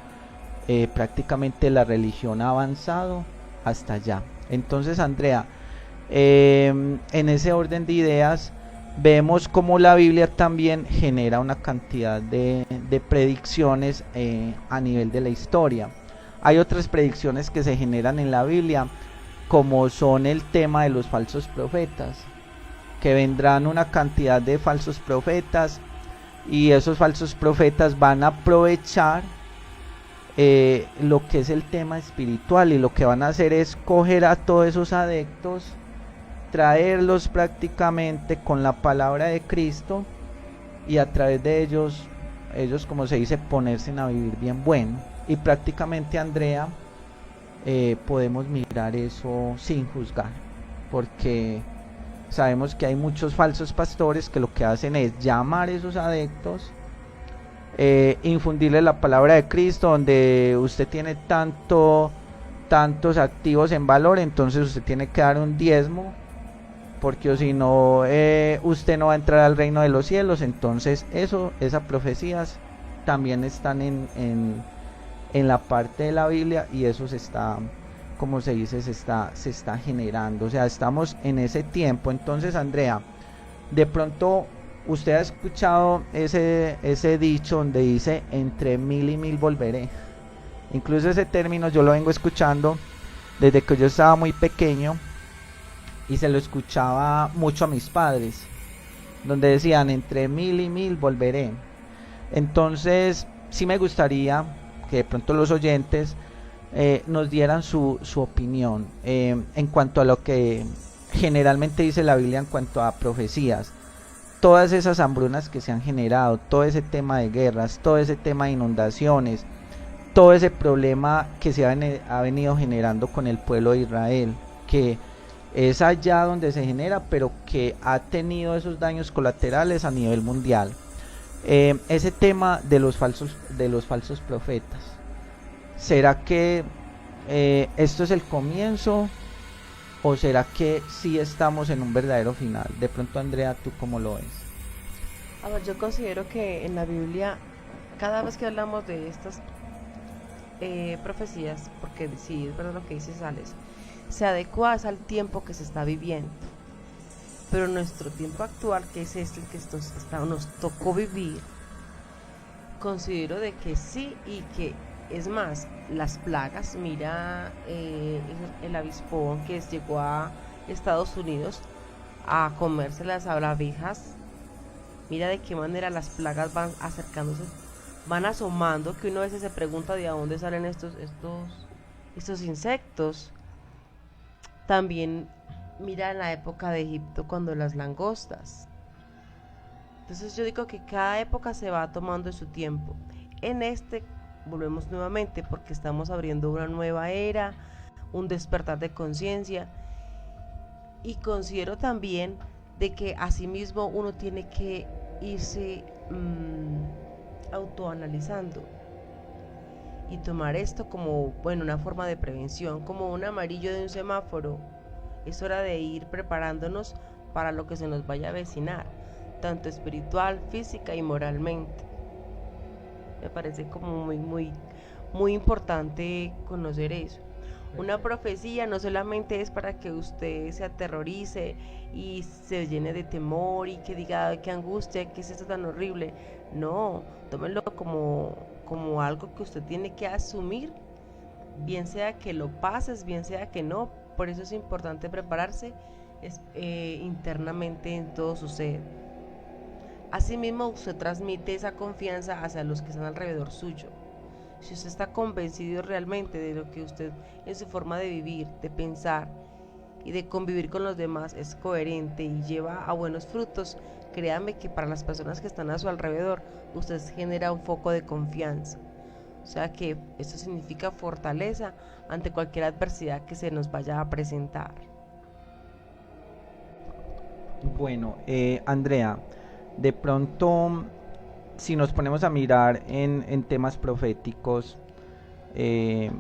prácticamente la religión ha avanzado hasta allá. Entonces, Andrea, en ese orden de ideas, vemos como la Biblia también genera una cantidad de predicciones a nivel de la historia. Hay otras predicciones que se generan en la Biblia, como son el tema de los falsos profetas, que vendrán una cantidad de falsos profetas, y esos falsos profetas van a aprovechar lo que es el tema espiritual, y lo que van a hacer es coger a todos esos adeptos, traerlos prácticamente con la palabra de Cristo, y a través de ellos, como se dice, ponerse a vivir bien bueno. Y prácticamente, Andrea, podemos mirar eso sin juzgar, porque sabemos que hay muchos falsos pastores que lo que hacen es llamar a esos adeptos, infundirle la palabra de Cristo, donde usted tiene tantos activos en valor, entonces usted tiene que dar un diezmo, porque o si no, usted no va a entrar al reino de los cielos. Entonces esas profecías también están en la parte de la Biblia, y eso se está, como se dice, se está generando. O sea, estamos en ese tiempo. Entonces, Andrea, de pronto usted ha escuchado ese dicho donde dice: entre 1000 y 1000 volveré. Incluso ese término yo lo vengo escuchando desde que yo estaba muy pequeño, y se lo escuchaba mucho a mis padres, donde decían: entre 1000 y 1000 volveré. Entonces, sí me gustaría que de pronto los oyentes nos dieran su opinión en cuanto a lo que generalmente dice la Biblia en cuanto a profecías. Todas esas hambrunas que se han generado, todo ese tema de guerras, todo ese tema de inundaciones, todo ese problema que se ha venido generando con el pueblo de Israel, que es allá donde se genera, pero que ha tenido esos daños colaterales a nivel mundial. Ese tema de los falsos profetas, ¿será que esto es el comienzo o será que sí estamos en un verdadero final? De pronto, Andrea, ¿tú cómo lo ves?
A ver, yo considero que en la Biblia, cada vez que hablamos de estas profecías, porque sí, es verdad lo que dices, Alex, se adecua al tiempo que se está viviendo. Pero nuestro tiempo actual, que es este que nos tocó vivir, considero de que sí y que es más, las plagas, mira el avispón que llegó a Estados Unidos a comerse las abejas, mira de qué manera las plagas van acercándose, van asomando, que uno a veces se pregunta de dónde salen estos insectos. También mira en la época de Egipto cuando las langostas. Entonces yo digo que cada época se va tomando su tiempo. En este volvemos nuevamente porque estamos abriendo una nueva era, un despertar de conciencia, y considero también de que asimismo uno tiene que irse autoanalizando y tomar esto como, bueno, una forma de prevención, como un amarillo de un semáforo. Es hora de ir preparándonos para lo que se nos vaya a avecinar, tanto espiritual, física y moralmente. Me parece como muy importante conocer eso. Una profecía no solamente es para que usted se aterrorice y se llene de temor y que diga: "Ay, qué angustia, qué es esto tan horrible". No, tómenlo como algo que usted tiene que asumir, bien sea que lo pases, bien sea que no. Por eso es importante prepararse internamente en todo su ser. Asimismo, usted transmite esa confianza hacia los que están alrededor suyo. Si usted está convencido realmente de lo que usted en su forma de vivir, de pensar y de convivir con los demás es coherente y lleva a buenos frutos, créame que para las personas que están a su alrededor, usted genera un foco de confianza. O sea que esto significa fortaleza ante cualquier adversidad que se nos vaya a presentar.
Bueno, Andrea, de pronto, si nos ponemos a mirar en temas proféticos, eh,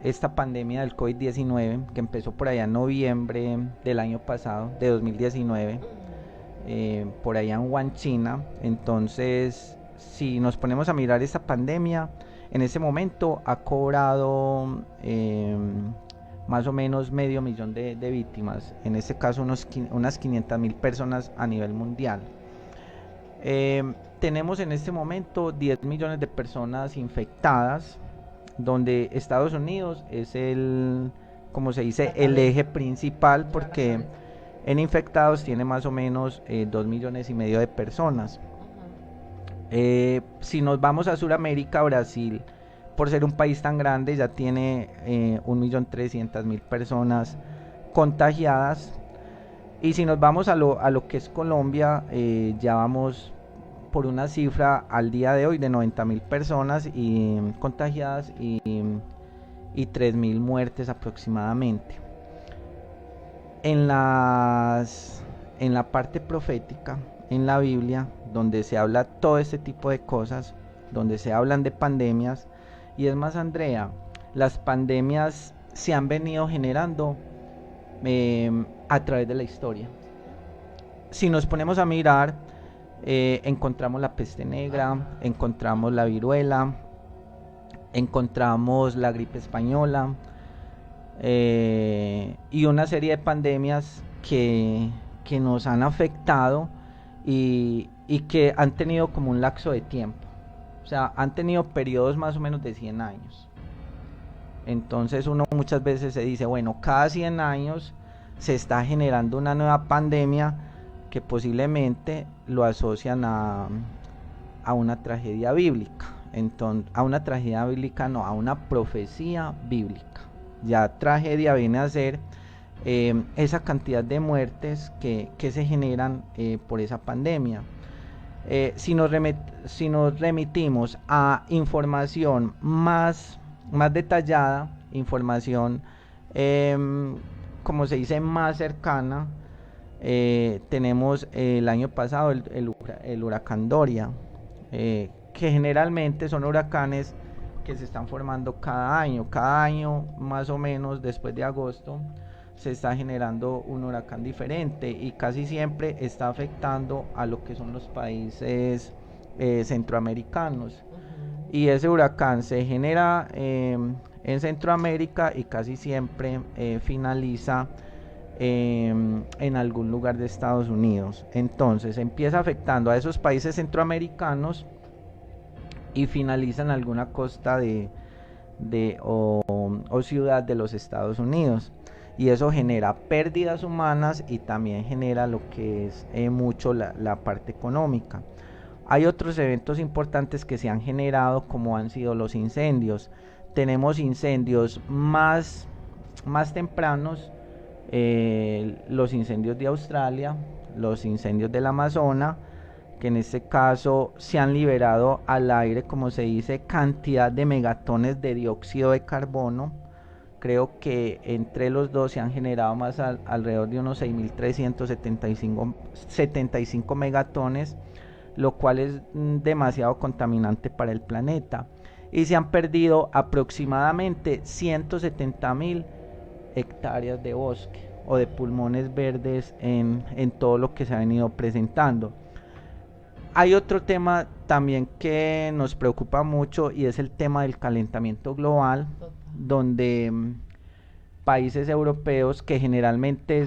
esta pandemia del COVID-19, que empezó por allá en noviembre del año pasado, de 2019, por allá en Wuhan, China. Entonces, si nos ponemos a mirar esta pandemia, en ese momento ha cobrado más o menos 500.000 de víctimas, en este caso unas 500.000 personas a nivel mundial. Tenemos en este momento 10 millones de personas infectadas, donde Estados Unidos es como se dice, el eje principal, porque en infectados tiene más o menos 2,5 millones de personas. Si nos vamos a Sudamérica, Brasil, por ser un país tan grande, ya tiene 1,300,000 personas contagiadas. Y si nos vamos a lo que es Colombia, ya vamos por una cifra al día de hoy de 90.000 personas contagiadas y 3.000 muertes aproximadamente. En la parte profética, en la Biblia, donde se habla todo este tipo de cosas, donde se hablan de pandemias, y es más, Andrea, las pandemias se han venido generando a través de la historia. Si nos ponemos a mirar, encontramos la peste negra, encontramos la viruela, encontramos la gripe española, y una serie de pandemias que nos han afectado y que han tenido como un lapso de tiempo. O sea, han tenido periodos más o menos de 100 años. Entonces uno muchas veces se dice, bueno, cada 100 años se está generando una nueva pandemia que posiblemente lo asocian a una tragedia bíblica. entonces, a una tragedia bíblica, no, a una profecía bíblica. Ya tragedia viene a ser esa cantidad de muertes que se generan por esa pandemia. Si nos remitimos a información más detallada, información, como se dice, más cercana, tenemos el año pasado el huracán Doria, que generalmente son huracanes que se están formando cada año más o menos después de agosto se está generando un huracán diferente y casi siempre está afectando a lo que son los países centroamericanos. Y ese huracán se genera en Centroamérica y casi siempre finaliza en algún lugar de Estados Unidos. Entonces empieza afectando a esos países centroamericanos y finaliza en alguna costa o ciudad de los Estados Unidos. Y eso genera pérdidas humanas y también genera lo que es mucho la parte económica. Hay otros eventos importantes que se han generado, como han sido los incendios. Tenemos incendios más tempranos, los incendios de Australia, los incendios del Amazonas, que en este caso se han liberado al aire, como se dice, cantidad de megatones de dióxido de carbono. Creo que entre los dos se han generado alrededor de unos 6.375 megatones, lo cual es demasiado contaminante para el planeta. Y se han perdido aproximadamente 170.000 hectáreas de bosque o de pulmones verdes en todo lo que se ha venido presentando. Hay otro tema también que nos preocupa mucho y es el tema del calentamiento global, donde países europeos que generalmente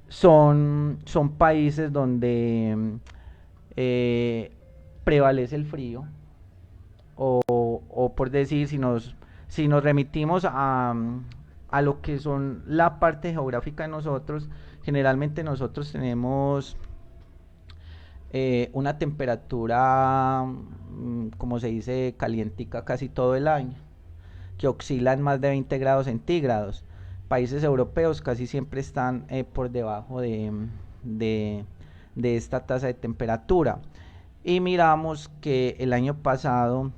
son países donde prevalece el frío, o por decir, si nos remitimos a lo que son la parte geográfica de nosotros, generalmente nosotros tenemos una temperatura, como se dice, calientica casi todo el año, que oscila en más de 20 grados centígrados. Países europeos casi siempre están por debajo de esta tasa de temperatura. Y miramos que el año pasado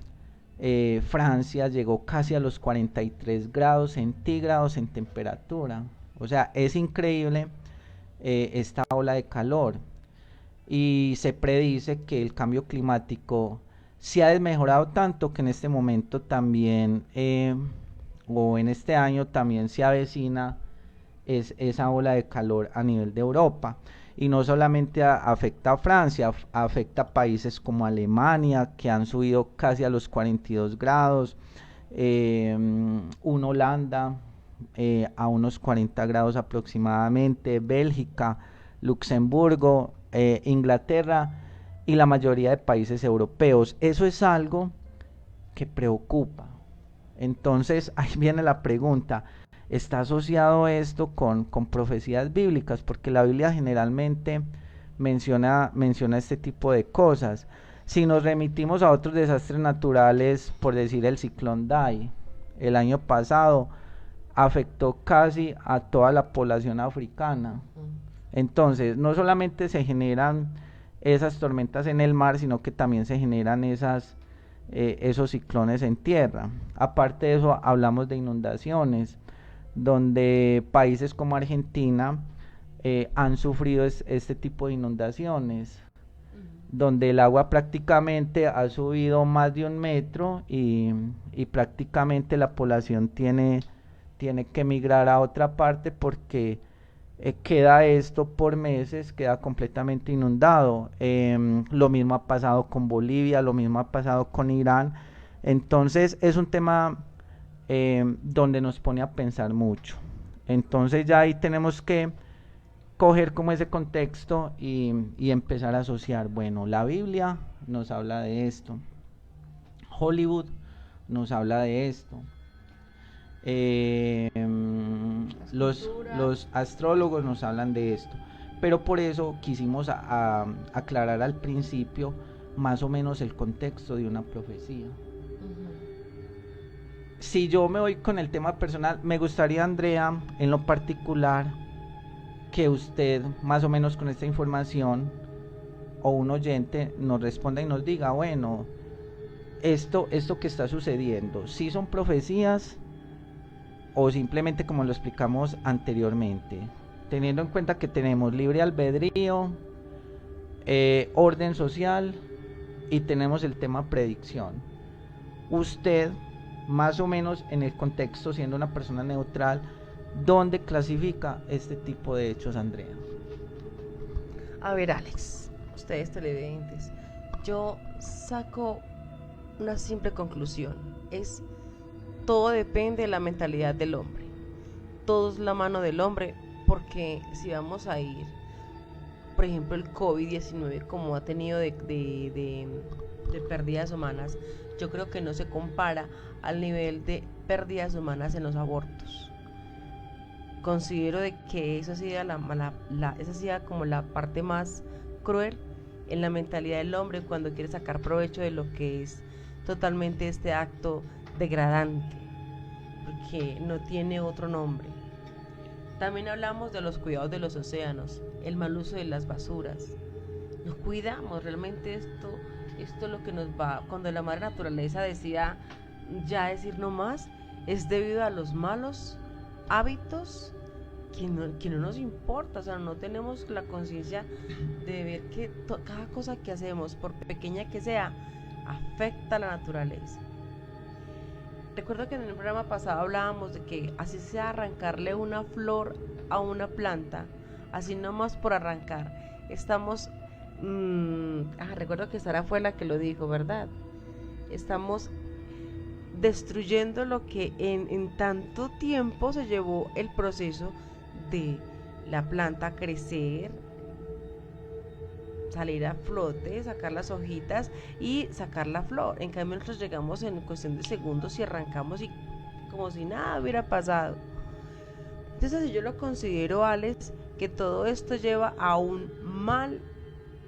Francia llegó casi a los 43 grados centígrados en temperatura. O sea, es increíble esta ola de calor. Y se predice que el cambio climático se ha desmejorado tanto que en este momento también, o en este año también se avecina esa ola de calor a nivel de Europa. Y no solamente afecta a Francia, afecta a países como Alemania, que han subido casi a los 42 grados, Holanda a unos 40 grados aproximadamente, Bélgica, Luxemburgo, Inglaterra y la mayoría de países europeos. Eso es algo que preocupa. Entonces ahí viene la pregunta: ¿está asociado esto con profecías bíblicas? Porque la Biblia generalmente menciona este tipo de cosas. Si nos remitimos a otros desastres naturales, por decir el ciclón Dai, el año pasado afectó casi a toda la población africana. Entonces, no solamente se generan esas tormentas en el mar, sino que también se generan esos ciclones en tierra. Aparte de eso, hablamos de inundaciones, donde países como Argentina han sufrido este tipo de inundaciones, donde el agua prácticamente ha subido más de 1 metro y prácticamente la población tiene que emigrar a otra parte porque queda esto por meses, queda completamente inundado. Lo mismo ha pasado con Bolivia, lo mismo ha pasado con Irán. Entonces es un tema donde nos pone a pensar mucho. Entonces ya ahí tenemos que coger como ese contexto y empezar a asociar. Bueno, la Biblia nos habla de esto, Hollywood nos habla de esto, los astrólogos nos hablan de esto, pero por eso quisimos aclarar al principio más o menos el contexto de una profecía.
Ujú.
Si yo me voy con el tema personal, me gustaría, Andrea, en lo particular, que usted, más o menos con esta información, o un oyente, nos responda y nos diga, bueno, esto que está sucediendo, ¿sí son profecías o simplemente como lo explicamos anteriormente? Teniendo en cuenta que tenemos libre albedrío, orden social y tenemos el tema predicción. Usted, más o menos en el contexto, siendo una persona neutral, ¿dónde clasifica este tipo de hechos, Andrea?
A ver, Alex, ustedes televidentes, yo saco una simple conclusión, es todo depende de la mentalidad del hombre, todo es la mano del hombre, porque si vamos a ir, por ejemplo, el COVID-19, como ha tenido de pérdidas humanas, yo creo que no se compara al nivel de pérdidas humanas en los abortos. Considero de que eso sería esa sería como la parte más cruel en la mentalidad del hombre cuando quiere sacar provecho de lo que es totalmente este acto degradante, porque no tiene otro nombre. También hablamos de los cuidados de los océanos, el mal uso de las basuras. Nos cuidamos, realmente esto lo que nos va, cuando la madre naturaleza decida ya decir no más, es debido a los malos hábitos que no nos importa, o sea, no tenemos la conciencia de ver que cada cosa que hacemos, por pequeña que sea, afecta a la naturaleza. Recuerdo que en el programa pasado hablábamos de que así sea arrancarle una flor a una planta, así nomás por arrancar, estamos... recuerdo que Sara fue la que lo dijo, ¿verdad? Estamos destruyendo lo que en tanto tiempo se llevó el proceso de la planta crecer, salir a flote, sacar las hojitas y sacar la flor. En cambio nosotros llegamos en cuestión de segundos y arrancamos y como si nada hubiera pasado. Entonces yo lo considero, Alex, que todo esto lleva a un mal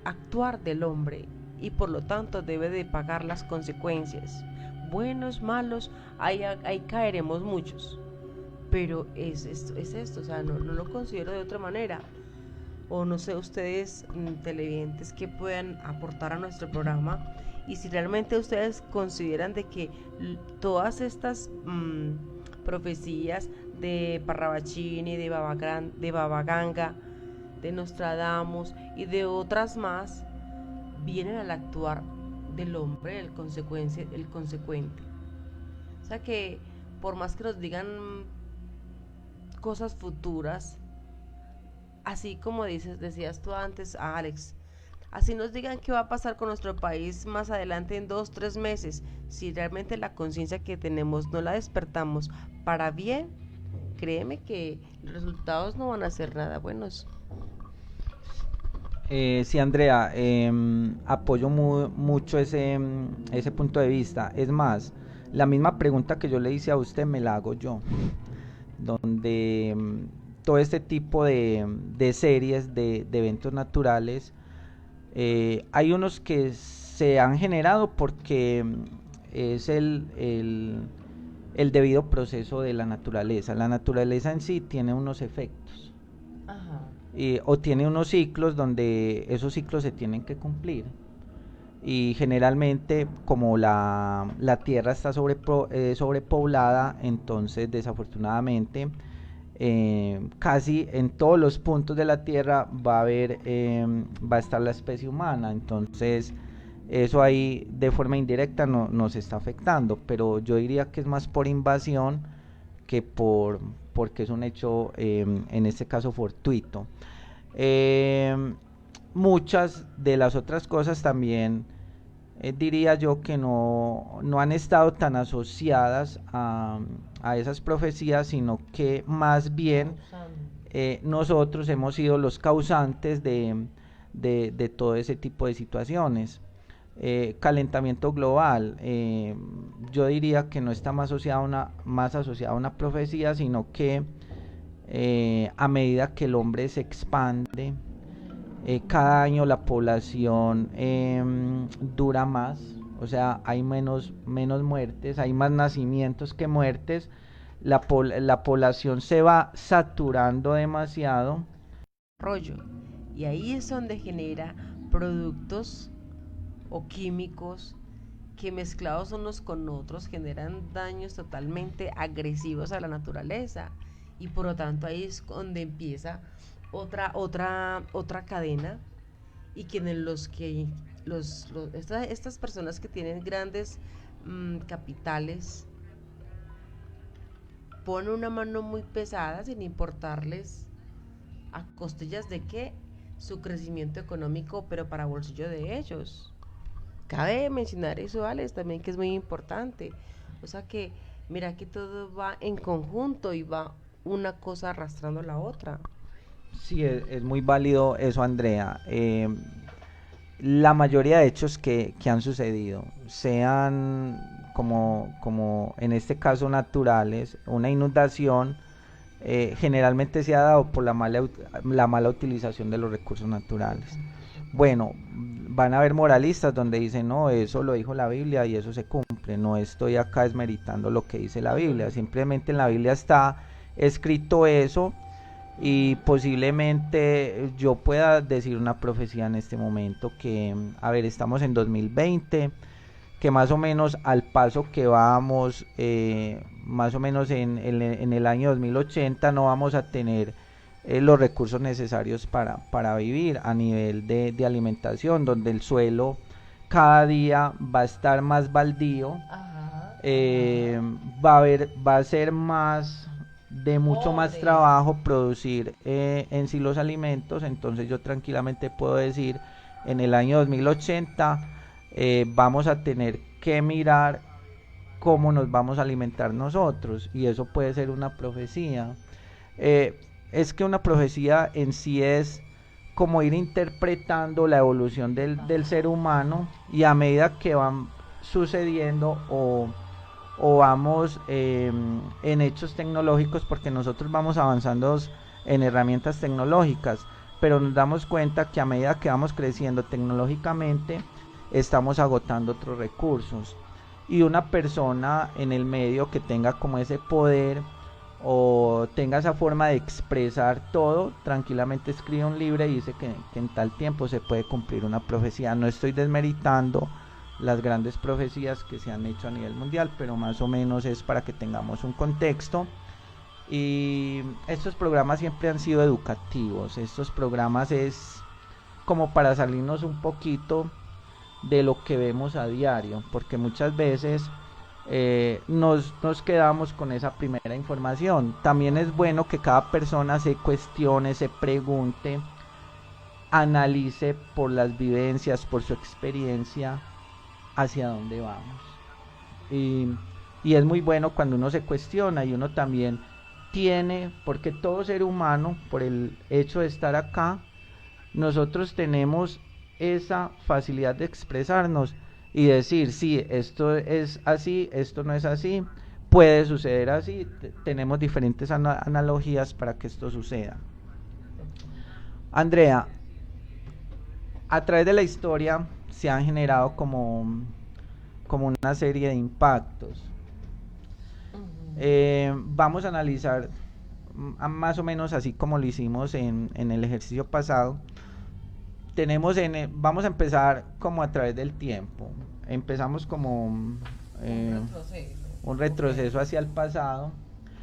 actuar del hombre y por lo tanto debe de pagar las consecuencias. Buenos, malos, ahí caeremos muchos. Pero es esto, o sea, no lo considero de otra manera. O no sé, ustedes televidentes que puedan aportar a nuestro programa y si realmente ustedes consideran de que todas estas profecías de Parravachini, de Baba Ganga, de Nostradamus y de otras más vienen al actuar del hombre, el consecuente. O sea que por más que nos digan cosas futuras, así como decías tú antes, Alex, así nos digan qué va a pasar con nuestro país más adelante en 2, 3 meses, si realmente la conciencia que tenemos no la despertamos para bien, créeme que los resultados no van a ser nada buenos.
Sí, Andrea, apoyo mucho ese punto de vista. Es más, la misma pregunta que yo le hice a usted me la hago yo, donde todo este tipo de series de eventos naturales, hay unos que se han generado porque es el debido proceso de la naturaleza. La naturaleza en sí tiene unos efectos.
Ajá.
O tiene unos ciclos donde esos ciclos se tienen que cumplir y generalmente como la tierra está sobrepoblada, entonces desafortunadamente casi en todos los puntos de la tierra va a estar la especie humana, entonces eso ahí de forma indirecta nos está afectando, pero yo diría que es más por invasión que porque es un hecho en este caso fortuito. Muchas de las otras cosas también diría yo que no han estado tan asociadas a esas profecías, sino que más bien nosotros hemos sido los causantes de todo ese tipo de situaciones. Calentamiento global, yo diría que no está más asociada a una profecía, sino que a medida que el hombre se expande, cada año la población dura más, o sea, hay menos muertes, hay más nacimientos que muertes, la población se va saturando demasiado.
Rollo. Y ahí es donde genera productos o químicos que mezclados unos con otros generan daños totalmente agresivos a la naturaleza. Y por lo tanto ahí es donde empieza otra cadena y quienes los que estas personas que tienen grandes capitales ponen una mano muy pesada sin importarles a costillas de que su crecimiento económico, pero para bolsillo de ellos. Cabe mencionar eso, Alex, también que es muy importante. O sea que, mira que todo va en conjunto y va una cosa arrastrando la otra.
Sí, es muy válido eso, Andrea. La mayoría de hechos que han sucedido, sean como en este caso naturales, una inundación, generalmente se ha dado por la mala utilización de los recursos naturales. Bueno, van a haber moralistas donde dicen, no, eso lo dijo la Biblia y eso se cumple. No estoy acá desmeritando lo que dice la Biblia, simplemente en la Biblia está escrito eso y posiblemente yo pueda decir una profecía en este momento que, a ver, estamos en 2020, que más o menos al paso que vamos, más o menos en el año 2080 no vamos a tener los recursos necesarios para vivir a nivel de alimentación, donde el suelo cada día va a estar más baldío,
Ajá,
eh,
ajá.
va a ser más de mucho más
Pobre.
trabajo producir en sí los alimentos. Entonces yo tranquilamente puedo decir en el año 2080 vamos a tener que mirar cómo nos vamos a alimentar nosotros, y eso puede ser una profecía. Es que una profecía en sí es como ir interpretando la evolución del ser humano, y a medida que van sucediendo o vamos en hechos tecnológicos, porque nosotros vamos avanzando en herramientas tecnológicas, pero nos damos cuenta que a medida que vamos creciendo tecnológicamente estamos agotando otros recursos, y una persona en el medio que tenga como ese poder o tenga esa forma de expresar todo, tranquilamente escribe un libro y dice que en tal tiempo se puede cumplir una profecía. No estoy desmeritando las grandes profecías que se han hecho a nivel mundial, pero más o menos es para que tengamos un contexto. Y estos programas siempre han sido educativos, estos programas es como para salirnos un poquito de lo que vemos a diario, porque muchas veces nos quedamos con esa primera información. También es bueno que cada persona se cuestione, se pregunte, analice por las vivencias, por su experiencia, hacia dónde vamos. Y, y es muy bueno cuando uno se cuestiona y uno también tiene, porque todo ser humano, por el hecho de estar acá, nosotros tenemos esa facilidad de expresarnos y decir, sí, esto es así, esto no es así, puede suceder así, tenemos diferentes analogías para que esto suceda. Andrea, a través de la historia se han generado como una serie de impactos. Vamos a analizar más o menos así como lo hicimos en el ejercicio pasado. Vamos a empezar como a través del tiempo. Empezamos como un retroceso hacia el pasado.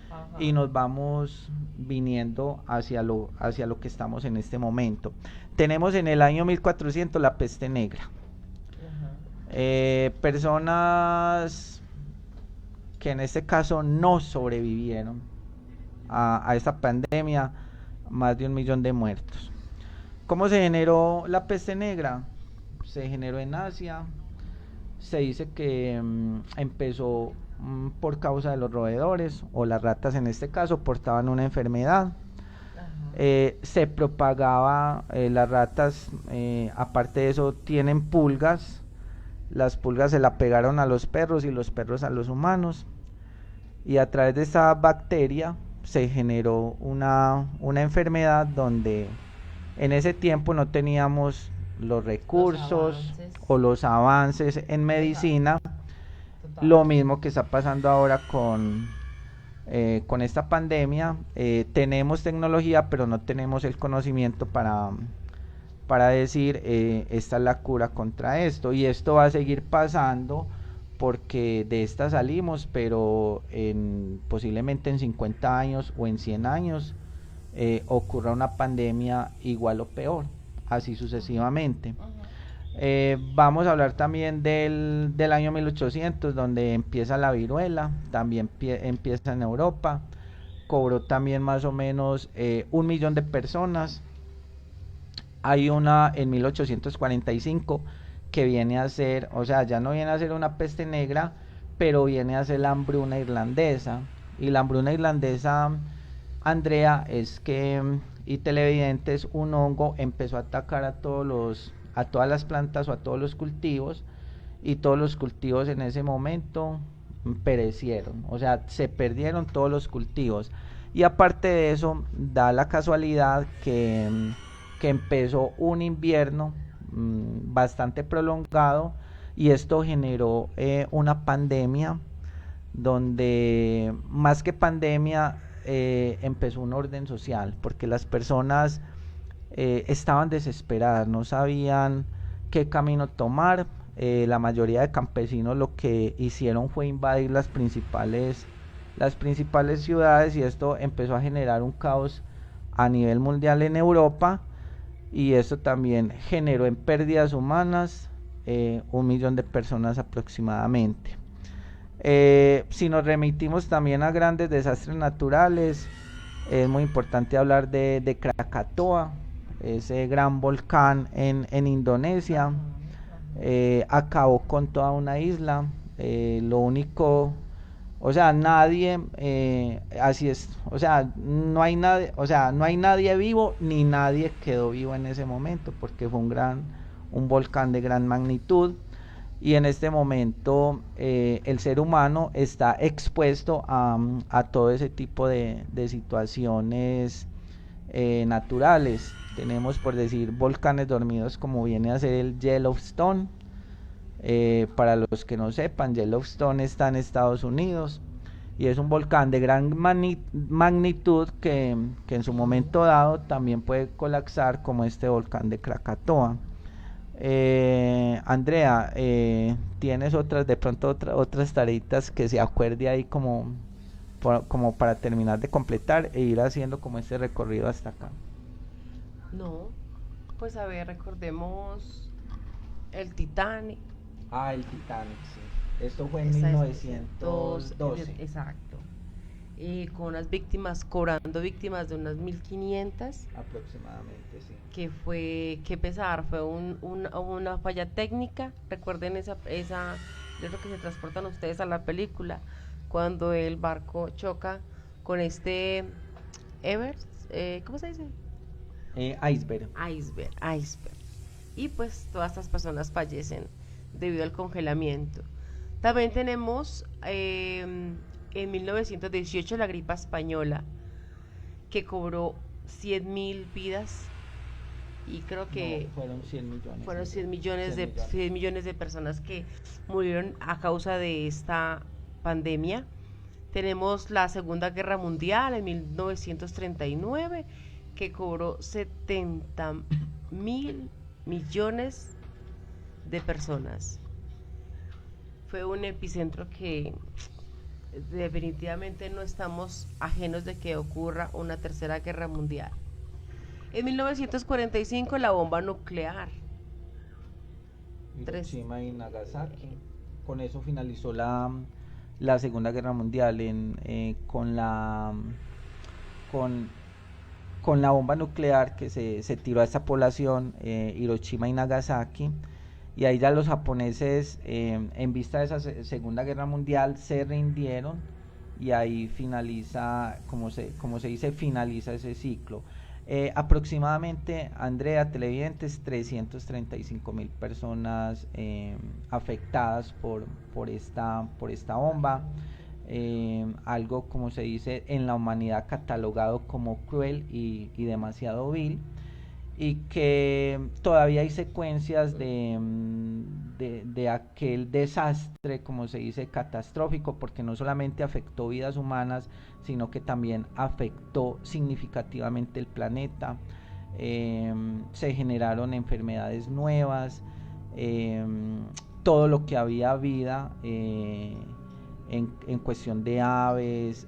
Ajá. Y nos vamos viniendo hacia lo que estamos en este momento. Tenemos en el año 1400 la peste negra. Personas que en este caso no sobrevivieron a esta pandemia, más de 1 millón de muertos. ¿Cómo se generó la peste negra? Se generó en Asia. Se dice que empezó por causa de los roedores, o las ratas en este caso, portaban una enfermedad. Se propagaba, las ratas, aparte de eso, tienen pulgas. Las pulgas se la pegaron a los perros y los perros a los humanos. Y a través de esta bacteria se generó una enfermedad donde En ese tiempo no teníamos los recursos
avances.
o los avances en medicina,
Total.
lo mismo que está pasando ahora con esta pandemia. Tenemos tecnología, pero no tenemos el conocimiento para decir esta es la cura contra esto, y esto va a seguir pasando porque de esta salimos, pero posiblemente en 50 años o en 100 años ocurra una pandemia igual o peor, así sucesivamente. Vamos a hablar también del año 1800, donde empieza la viruela, también empieza en Europa, cobró también más o menos 1 millón de personas. Hay una en 1845 que viene a ser, o sea, ya no viene a ser una peste negra, pero viene a ser la hambruna irlandesa. Y la hambruna irlandesa, Andrea, es que, y televidentes, un hongo empezó a atacar a todas las plantas o a todos los cultivos, y todos los cultivos en ese momento perecieron, o sea, se perdieron todos los cultivos. Y aparte de eso, da la casualidad que empezó un invierno bastante prolongado, y esto generó una pandemia donde más que pandemia empezó un orden social, porque las personas estaban desesperadas, no sabían qué camino tomar. La mayoría de campesinos lo que hicieron fue invadir las principales ciudades, y esto empezó a generar un caos a nivel mundial en Europa, y esto también generó en pérdidas humanas 1 millón de personas aproximadamente. Si nos remitimos también a grandes desastres naturales, es muy importante hablar de Krakatoa, ese gran volcán en Indonesia. Acabó con toda una isla. Lo único, o sea, nadie, así es, o sea, no hay nadie, o sea, no hay nadie vivo, ni nadie quedó vivo en ese momento, porque fue un volcán de gran magnitud. Y en este momento el ser humano está expuesto a todo ese tipo de situaciones naturales. Tenemos, por decir, volcanes dormidos, como viene a ser el Yellowstone. Para los que no sepan, Yellowstone está en Estados Unidos, y es un volcán de gran magnitud que en su momento dado también puede colapsar, como este volcán de Krakatoa. Andrea, ¿tienes de pronto otras tareitas que se acuerde ahí como para terminar de completar e ir haciendo como este recorrido hasta acá?
No, pues a ver, recordemos el Titanic.
El Titanic, sí. Esto fue en
Esa es
1912.
exacto. Con unas víctimas, cobrando víctimas de unas 1500,
Aproximadamente, sí.
que fue, qué pesar, fue una falla técnica. Recuerden yo creo que se transportan ustedes a la película, cuando el barco choca con este Evers, ¿cómo se dice?
Iceberg.
Iceberg. Y pues todas estas personas fallecen debido al congelamiento. También tenemos en 1918 la gripa española, que cobró 100.000 vidas, y creo que
No, fueron 100 millones.
fueron 100
100
millones de personas que murieron a causa de esta pandemia. Tenemos la Segunda Guerra Mundial en 1939, que cobró 70.000 millones de personas. Fue un epicentro que definitivamente no estamos ajenos de que ocurra una tercera guerra mundial. En 1945 la bomba nuclear.
Hiroshima y Nagasaki. Con eso finalizó la Segunda Guerra Mundial con la bomba nuclear que se tiró a esta población, Hiroshima y Nagasaki. Y ahí ya los japoneses, en vista de esa Segunda Guerra Mundial, se rindieron, y ahí finaliza, como se dice, finaliza ese ciclo. Aproximadamente, Andrea, televidentes, 335.000 personas afectadas por esta bomba. Algo, como se dice en la humanidad, catalogado como cruel y demasiado vil. y que todavía hay secuencias de aquel desastre, como se dice, catastrófico, porque no solamente afectó vidas humanas, sino que también afectó significativamente el planeta. Se generaron enfermedades nuevas, eh, todo lo que había vida en cuestión de aves,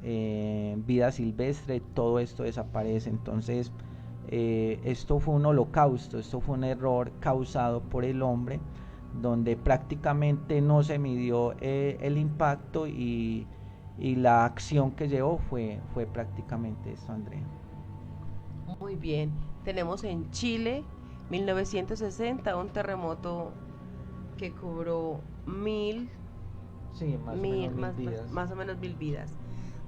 vida silvestre, todo esto desaparece. Entonces, esto fue un holocausto, esto fue un error causado por el hombre, donde prácticamente no se midió el impacto y la acción que llevó fue prácticamente esto, Andrea.
Muy bien. Tenemos en Chile, 1960, un terremoto que cobró
Sí, más o menos mil vidas.
más o menos 1000 vidas.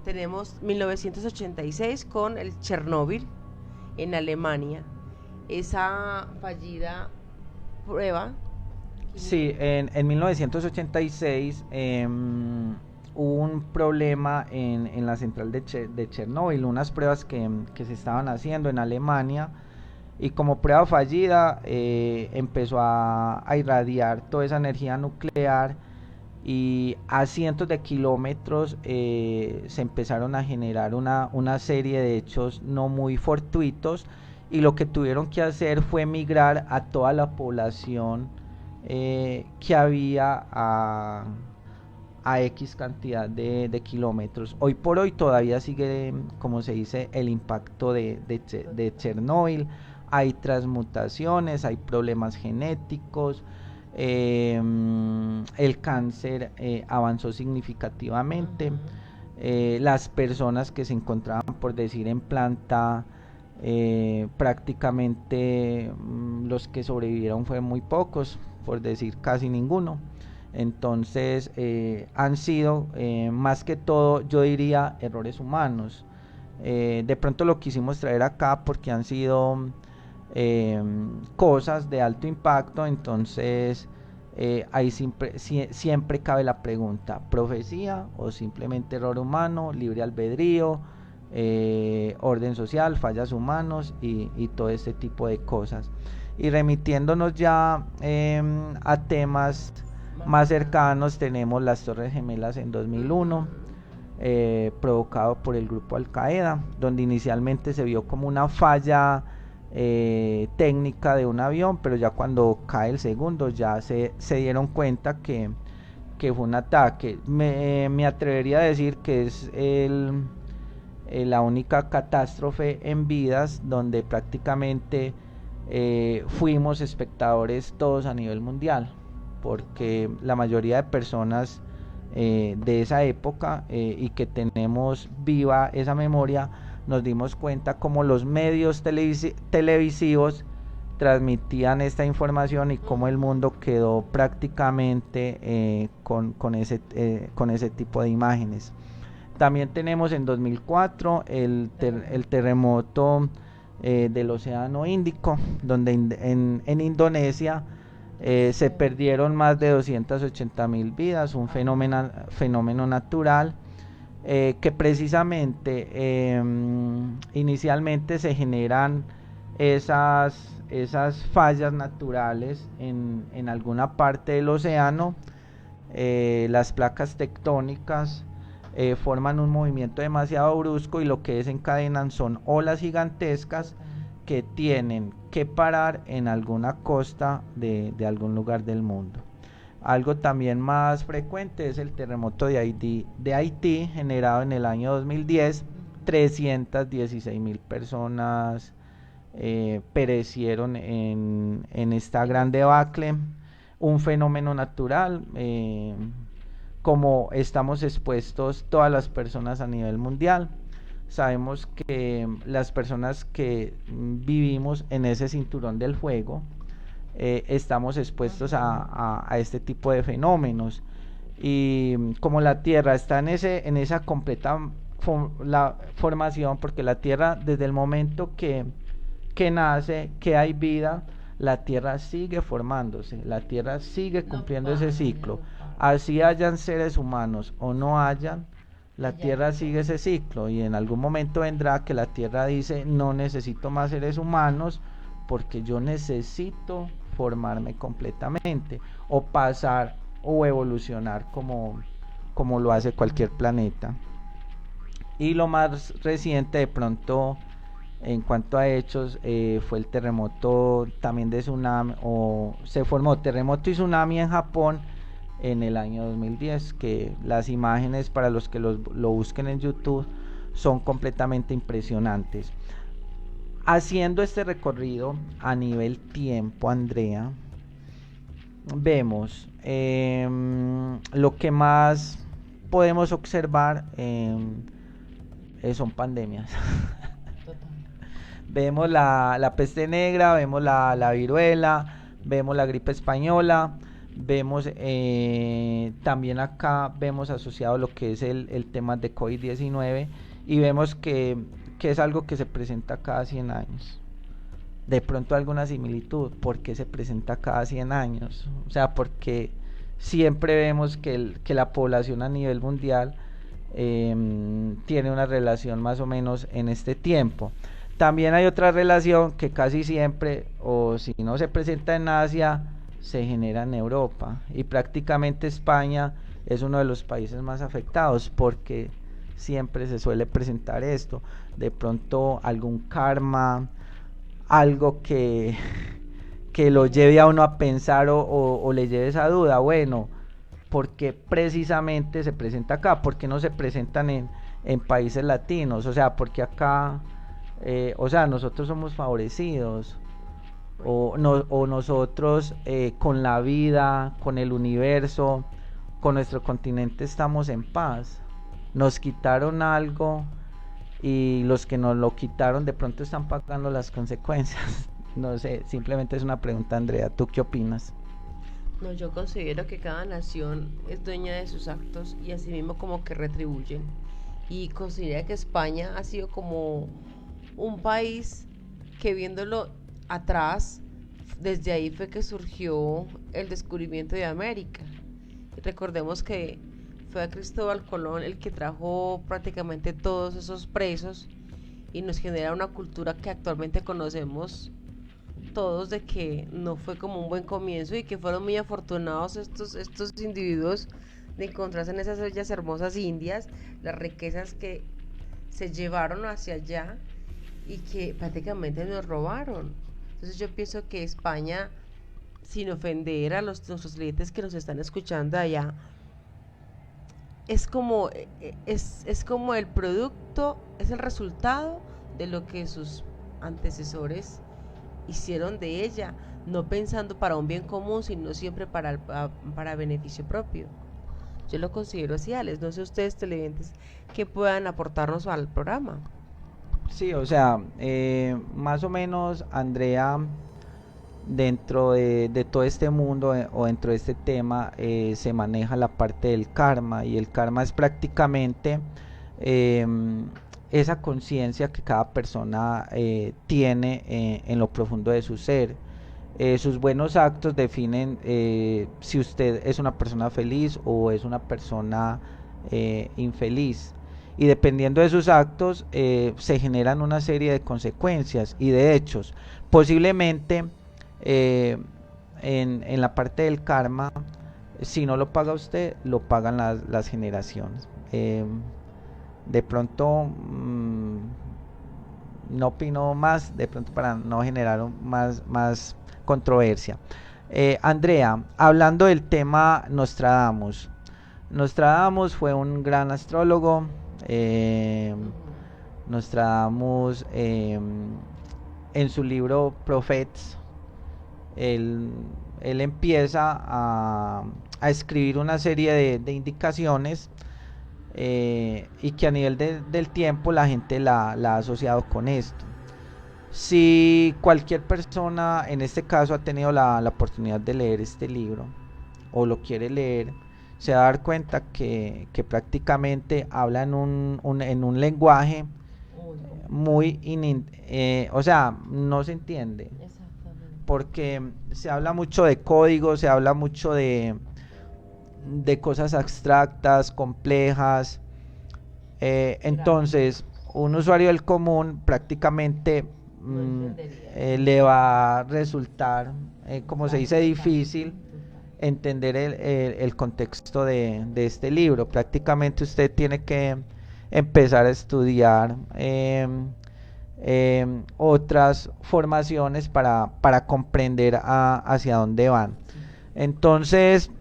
Tenemos 1986 con el Chernóbil en Alemania. Esa fallida prueba.
Sí, en 1986 hubo un problema en la central de Chernóbil, unas pruebas que se estaban haciendo en Alemania, y como prueba fallida empezó a irradiar toda esa energía nuclear, y a cientos de kilómetros se empezaron a generar una serie de hechos no muy fortuitos, y lo que tuvieron que hacer fue migrar a toda la población que había a X cantidad de kilómetros. Hoy por hoy todavía sigue, como se dice, el impacto de Chernóbil. Hay transmutaciones, hay problemas genéticos, el cáncer avanzó significativamente. Las personas que se encontraban, por decir, en planta, prácticamente los que sobrevivieron fueron muy pocos, por decir casi ninguno. Entonces han sido más que todo, yo diría, errores humanos. De pronto lo quisimos traer acá porque han sido cosas de alto impacto. Entonces ahí siempre cabe la pregunta: profecía o simplemente error humano, libre albedrío, orden social, fallas humanos y todo este tipo de cosas. Y remitiéndonos ya a temas más cercanos, tenemos las Torres Gemelas en 2001, provocado por el grupo Al Qaeda, donde inicialmente se vio como una falla técnica de un avión, pero ya cuando cae el segundo ya se dieron cuenta que fue un ataque. Me atrevería a decir que es la única catástrofe en vidas donde prácticamente fuimos espectadores todos a nivel mundial, porque la mayoría de personas de esa época y que tenemos viva esa memoria, nos dimos cuenta como los medios televisivos transmitían esta información y cómo el mundo quedó prácticamente con ese tipo de imágenes. También tenemos en 2004 el terremoto del Océano Índico, donde en Indonesia se perdieron más de 280.000 vidas, un fenómeno natural que precisamente inicialmente se generan esas fallas naturales en alguna parte del océano. Las placas tectónicas forman un movimiento demasiado brusco y lo que desencadenan son olas gigantescas que tienen que parar en alguna costa de algún lugar del mundo. Algo también más frecuente es el terremoto de Haití, generado en el año 2010. 316.000 personas perecieron en esta gran debacle, un fenómeno natural. Como estamos expuestos todas las personas a nivel mundial, sabemos que las personas que vivimos en ese cinturón del fuego estamos expuestos a este tipo de fenómenos, y como la Tierra está en esa completa formación, porque la Tierra, desde el momento que nace, que hay vida, la Tierra sigue formándose, la Tierra sigue cumpliendo ese ciclo. Así hayan seres humanos o no hayan, la Tierra sigue ese ciclo, y en algún momento vendrá que la Tierra dice: no necesito más seres humanos, porque yo necesito formarme completamente o pasar o evolucionar como lo hace cualquier planeta. Y lo más reciente de pronto en cuanto a hechos fue el terremoto también de tsunami, o se formó terremoto y tsunami en Japón en el año 2010, que las imágenes para los que lo busquen en YouTube son completamente impresionantes. Haciendo este recorrido a nivel tiempo, Andrea, vemos lo que más podemos observar son pandemias. Vemos la peste negra, vemos la viruela, vemos la gripe española, vemos también acá vemos asociado lo que es el tema de COVID-19 y vemos que es algo que se presenta cada 100 años. De pronto alguna similitud, ¿por qué se presenta cada 100 años? O sea, porque siempre vemos que la población a nivel mundial tiene una relación más o menos en este tiempo. También hay otra relación que casi siempre, o si no se presenta en Asia, se genera en Europa, y prácticamente España es uno de los países más afectados porque siempre se suele presentar esto, de pronto algún karma, algo que lo lleve a uno a pensar o le lleve esa duda, bueno, ¿por qué precisamente se presenta acá? ¿Por qué no se presentan en países latinos? O sea, porque acá, o sea, nosotros somos favorecidos, o nosotros con la vida, con el universo, con nuestro continente estamos en paz. Nos quitaron algo y los que nos lo quitaron de pronto están pagando las consecuencias. No sé, simplemente es una pregunta, Andrea, ¿tú qué opinas?
No, yo considero que cada nación es dueña de sus actos y así mismo como que retribuyen. Y considero que España ha sido como un país que viéndolo atrás, desde ahí fue que surgió el descubrimiento de América. Recordemos que fue a Cristóbal Colón el que trajo prácticamente todos esos presos y nos genera una cultura que actualmente conocemos todos, de que no fue como un buen comienzo y que fueron muy afortunados estos individuos de encontrarse en esas bellas hermosas Indias, las riquezas que se llevaron hacia allá y que prácticamente nos robaron. Entonces yo pienso que España, sin ofender a nuestros clientes que nos están escuchando allá, es como es como el producto, es el resultado de lo que sus antecesores hicieron de ella, no pensando para un bien común, sino siempre para beneficio propio. Yo lo considero así, Alex. No sé ustedes, televidentes, que puedan aportarnos al programa.
Sí, o sea, más o menos, Andrea, dentro de todo este mundo o dentro de este tema se maneja la parte del karma, y el karma es prácticamente eh, esa conciencia que cada persona tiene en lo profundo de su ser. Sus buenos actos definen si usted es una persona feliz o es una persona infeliz, y dependiendo de sus actos se generan una serie de consecuencias y de hechos. Posiblemente en la parte del karma, si no lo paga usted, lo pagan las generaciones. De pronto no opino más, de pronto para no generar más controversia. Andrea, hablando del tema Nostradamus. Nostradamus fue un gran astrólogo. Nostradamus, en su libro Prophets, él empieza a escribir una serie de indicaciones, y que a nivel del tiempo la gente la ha asociado con esto. Si cualquier persona en este caso ha tenido la oportunidad de leer este libro o lo quiere leer, se va a dar cuenta que prácticamente habla en un lenguaje muy o sea, no se entiende, porque se habla mucho de códigos, se habla mucho de cosas abstractas, complejas. Entonces un usuario del común prácticamente
No entendería.
le va a resultar, como se dice, difícil
Total.
entender el contexto de este libro. Prácticamente usted tiene que empezar a estudiar otras formaciones para comprender hacia dónde van.
Sí.
Entonces,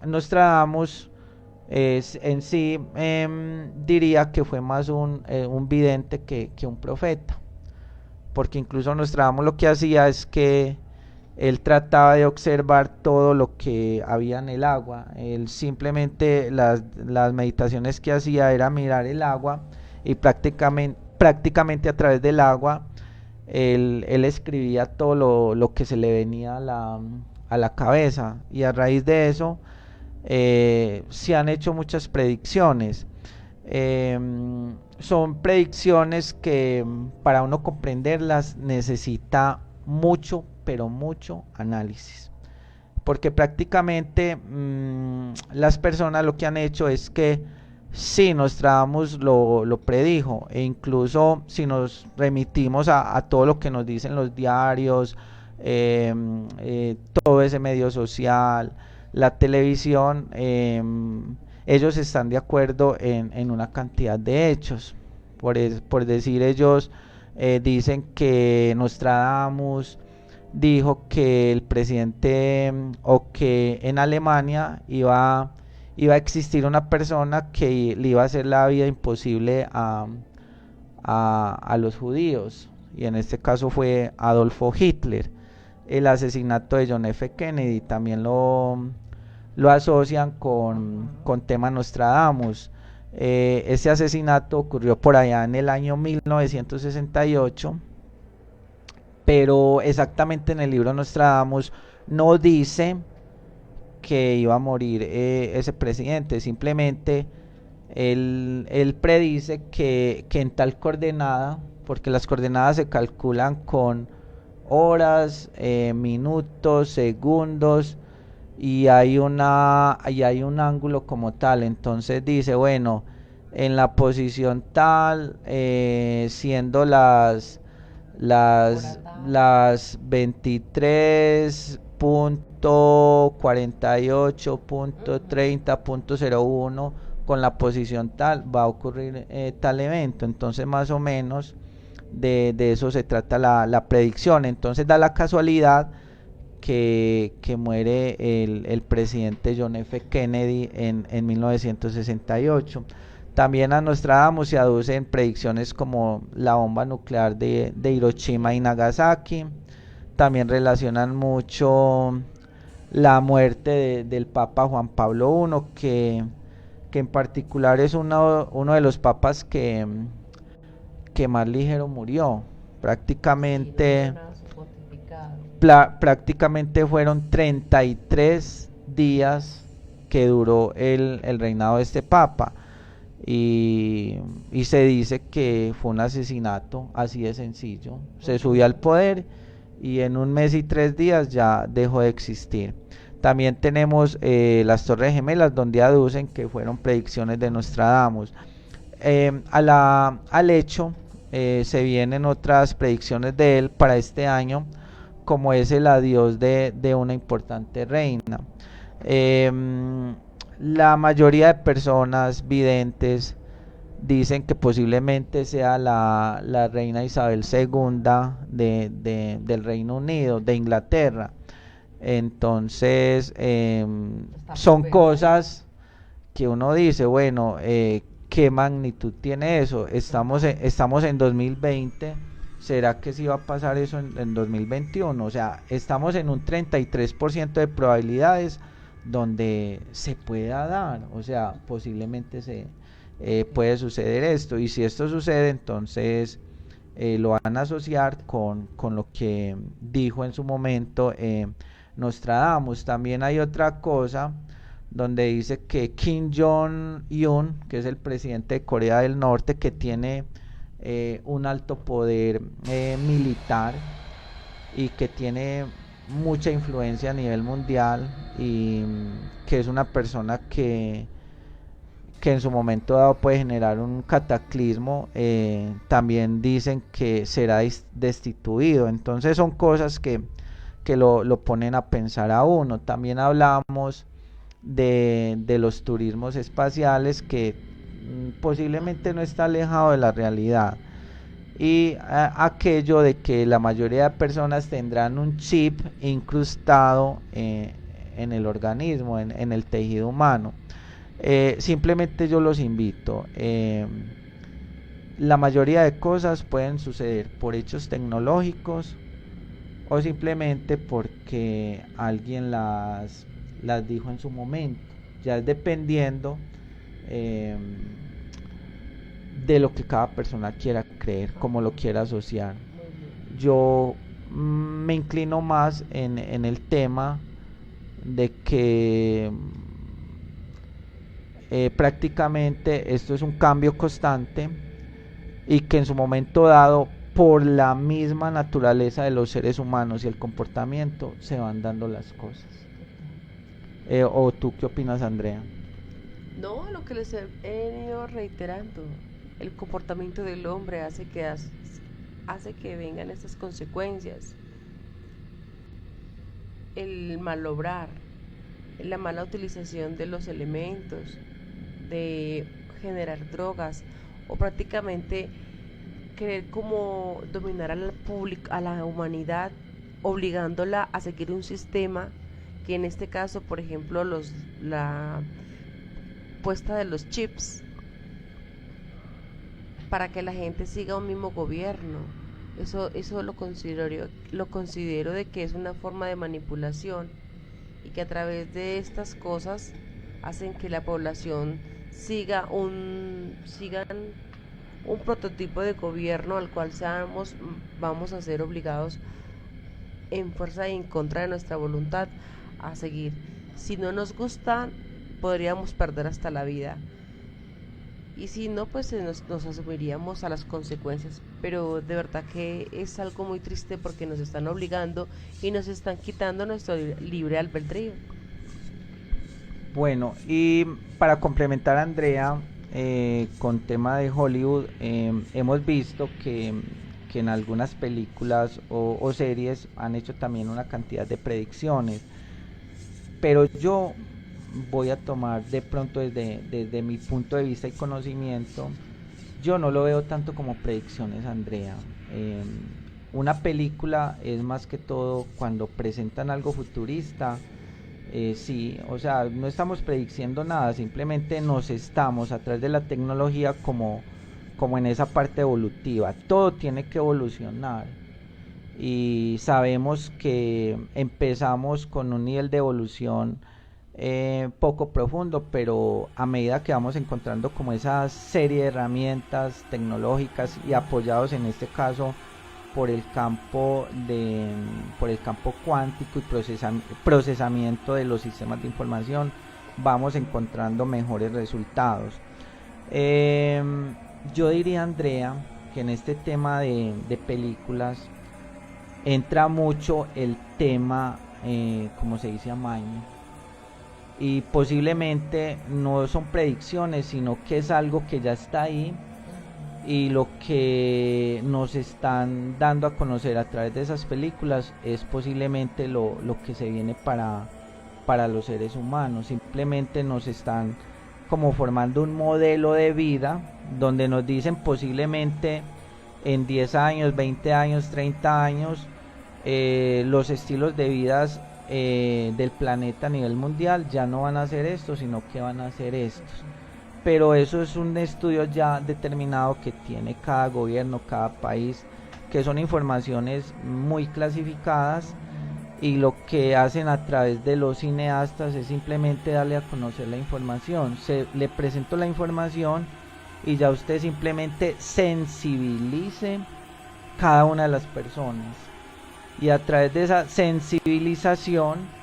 Nostradamus en sí diría que fue más un vidente que un profeta, porque incluso Nostradamus lo que hacía es que él trataba de observar todo lo que había en el agua. Él simplemente las meditaciones que hacía era mirar el agua y prácticamente a través del agua él escribía todo lo que se le venía a la cabeza, y a raíz de eso se han hecho muchas predicciones. Eh, Son predicciones que para uno comprenderlas necesita mucho, pero mucho análisis. Porque prácticamente las personas lo que han hecho es que sí, Nostradamus lo predijo, e incluso si nos remitimos a todo lo que nos dicen los diarios, todo ese medio social, la televisión, ellos están de acuerdo en una cantidad de hechos. Por decir, ellos dicen que Nostradamus dijo que el presidente o que en Alemania iba a existir una persona que le iba a hacer la vida imposible a los judíos, y en este caso fue Adolfo Hitler. El asesinato de John F. Kennedy también lo asocian con tema Nostradamus. Ese asesinato ocurrió por allá en el año 1968, pero exactamente en el libro Nostradamus no dice que iba a morir ese presidente. Simplemente él predice que en tal coordenada, porque las coordenadas se calculan con horas, minutos, segundos, y hay un ángulo como tal. Entonces dice, bueno, en la posición tal, siendo las 23.48.30.01, con la posición tal va a ocurrir tal evento. Entonces más o menos de eso se trata la predicción. Entonces da la casualidad que muere el presidente John F. Kennedy en 1968. También a Nostradamus se aducen predicciones como la bomba nuclear de Hiroshima y Nagasaki. También relacionan mucho la muerte del Papa Juan Pablo I, que en particular es uno de los papas que más ligero murió. Prácticamente, prácticamente fueron 33 días que duró el reinado de este papa. Y se dice que fue un asesinato así de sencillo. Se subió al poder y en un mes y 3 días ya dejó de existir. También tenemos las Torres Gemelas, donde aducen que fueron predicciones de Nostradamus. Al hecho se vienen otras predicciones de él para este año, como es el adiós de una importante reina. La mayoría de personas videntes dicen que posiblemente sea la reina Isabel II del Reino Unido, de Inglaterra. Entonces son cosas que uno dice, bueno, ¿qué magnitud tiene eso? Estamos en 2020, ¿será que sí va a pasar eso en 2021? O sea, estamos en un 33% de probabilidades donde se pueda dar, o sea, posiblemente puede suceder esto, y si esto sucede, entonces lo van a asociar con lo que dijo en su momento Nostradamus. También hay otra cosa donde dice que Kim Jong-un, que es el presidente de Corea del Norte, que tiene un alto poder militar y que tiene mucha influencia a nivel mundial, y que es una persona que que en su momento dado puede generar un cataclismo, también dicen que será destituido. Entonces son cosas que lo ponen a pensar a uno. También hablamos de los turismos espaciales, que posiblemente no está alejado de la realidad. Y aquello de que la mayoría de personas tendrán un chip incrustado en el organismo, en el tejido humano. Simplemente yo los invito. La mayoría de cosas pueden suceder por hechos tecnológicos o simplemente porque alguien las dijo en su momento. Ya es dependiendo de lo que cada persona quiera creer, como lo quiera asociar. Yo me inclino más en el tema de que prácticamente esto es un cambio constante y que en su momento dado, por la misma naturaleza de los seres humanos y el comportamiento, se van dando las cosas. ¿O tú qué opinas, Andrea?
No, lo que les he venido reiterando, el comportamiento del hombre hace que vengan estas consecuencias. El mal obrar, la mala utilización de los elementos, de generar drogas o prácticamente querer como dominar a la humanidad, obligándola a seguir un sistema que en este caso, por ejemplo, la puesta de los chips para que la gente siga un mismo gobierno. Eso lo considero de que es una forma de manipulación y que a través de estas cosas hacen que la población sigan un prototipo de gobierno al cual vamos a ser obligados en fuerza y en contra de nuestra voluntad a seguir. Si no nos gusta, podríamos perder hasta la vida. Y si no, pues nos asumiríamos a las consecuencias. Pero de verdad que es algo muy triste porque nos están obligando y nos están quitando nuestro libre albedrío.
Bueno, y para complementar a Andrea, con tema de Hollywood, hemos visto que en algunas películas o series han hecho también una cantidad de predicciones, pero yo voy a tomar de pronto desde mi punto de vista y conocimiento, yo no lo veo tanto como predicciones, Andrea. Una película es más que todo cuando presentan algo futurista. Sí, o sea, no estamos prediciendo nada, simplemente nos estamos a través de la tecnología como en esa parte evolutiva. Todo tiene que evolucionar y sabemos que empezamos con un nivel de evolución poco profundo, pero a medida que vamos encontrando como esa serie de herramientas tecnológicas y apoyados en este caso por el campo cuántico y procesamiento de los sistemas de información, vamos encontrando mejores resultados. Yo diría, Andrea, que en este tema de películas entra mucho el tema, como se dice, amaño, y posiblemente no son predicciones, sino que es algo que ya está ahí y lo que nos están dando a conocer a través de esas películas es posiblemente lo que se viene para los seres humanos. Simplemente nos están como formando un modelo de vida donde nos dicen posiblemente en 10 años, 20 años, 30 años los estilos de vida del planeta a nivel mundial ya no van a ser estos, sino que van a ser estos. Pero eso es un estudio ya determinado que tiene cada gobierno, cada país, que son informaciones muy clasificadas, y lo que hacen a través de los cineastas es simplemente darle a conocer la información. Le presento la información y ya usted simplemente sensibilice cada una de las personas, y a través de esa sensibilización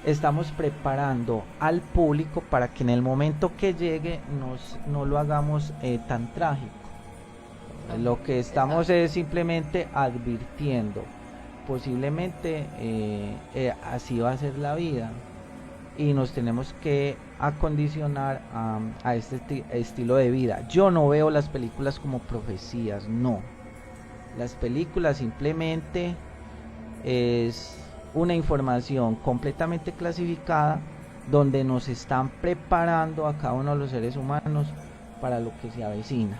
estamos preparando al público para que en el momento que llegue no lo hagamos tan trágico. Lo que estamos es simplemente advirtiendo, posiblemente así va a ser la vida. y nos tenemos que acondicionar a este estilo de vida. Yo no veo las películas como profecías, no. Las películas simplemente es una información completamente clasificada donde nos están preparando a cada uno de los seres humanos para lo que se avecina.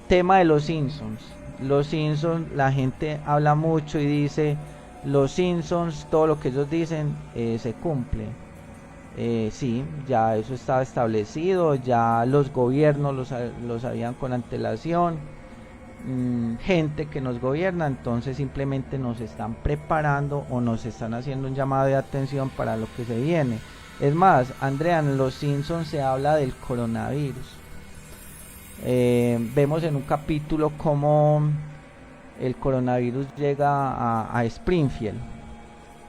Tema de los Simpsons. Los Simpsons, la gente habla mucho y dice, los Simpsons, todo lo que ellos dicen se cumple. Sí, ya eso estaba establecido, ya los gobiernos lo sabían con antelación. Gente que nos gobierna, entonces simplemente nos están preparando o nos están haciendo un llamado de atención para lo que se viene. Es más, Andrea, en los Simpsons se habla del coronavirus. Vemos en un capítulo cómo el coronavirus llega a Springfield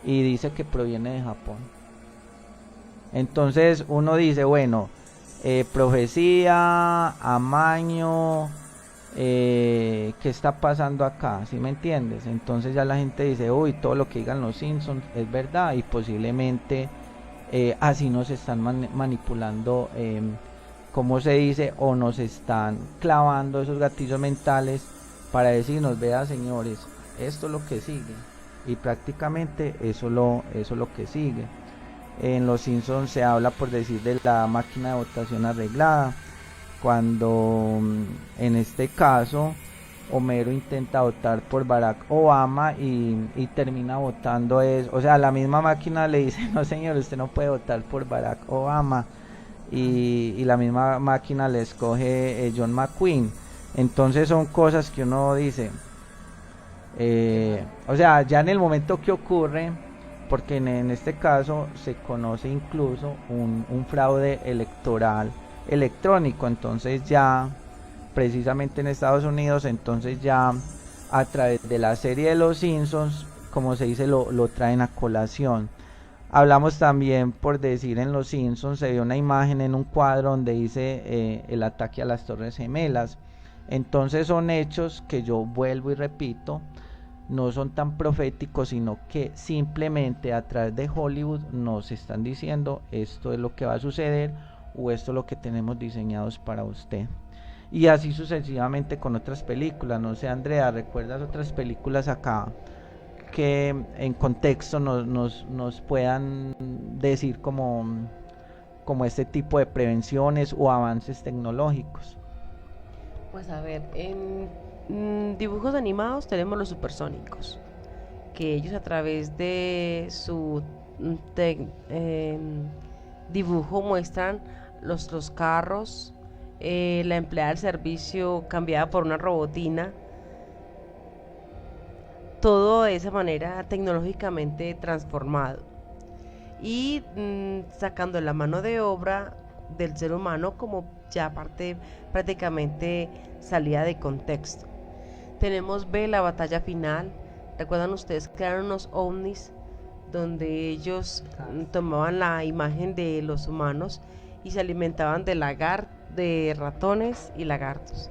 y dice que proviene de Japón. Entonces uno dice, bueno, profecía, amaño, ¿qué está pasando acá? ¿Sí me entiendes? Entonces ya la gente dice, uy, todo lo que digan los Simpsons es verdad, y posiblemente así nos están manipulando, como se dice, o nos están clavando esos gatillos mentales para decirnos, vea señores, esto es lo que sigue, y prácticamente eso es lo que sigue. En los Simpsons se habla, por decir, de la máquina de votación arreglada, cuando en este caso Homero intenta votar por Barack Obama y termina votando o sea, la misma máquina le dice, no señor, usted no puede votar por Barack Obama, y la misma máquina le escoge John McQueen. Entonces son cosas que uno dice, o sea, ya en el momento que ocurre, porque en este caso se conoce incluso un fraude electoral electrónico, entonces ya precisamente en Estados Unidos, entonces ya a través de la serie de los Simpsons, como se dice, lo traen a colación. Hablamos también, por decir, en los Simpsons se ve una imagen en un cuadro donde dice el ataque a las Torres Gemelas. Entonces son hechos que, yo vuelvo y repito, no son tan proféticos, sino que simplemente a través de Hollywood nos están diciendo, esto es lo que va a suceder, o esto es lo que tenemos diseñados para usted. Y así sucesivamente con otras películas. No sé, Andrea, ¿recuerdas otras películas acá que en contexto nos puedan decir como este tipo de prevenciones o avances tecnológicos?
Pues a ver, en dibujos animados tenemos los supersónicos, que ellos a través de su dibujo muestran los carros, la empleada del servicio cambiada por una robotina, todo de esa manera tecnológicamente transformado y sacando la mano de obra del ser humano como ya parte prácticamente salida de contexto. Tenemos la batalla final. ¿Recuerdan ustedes que eran unos ovnis donde ellos tomaban la imagen de los humanos y se alimentaban de ratones y lagartos?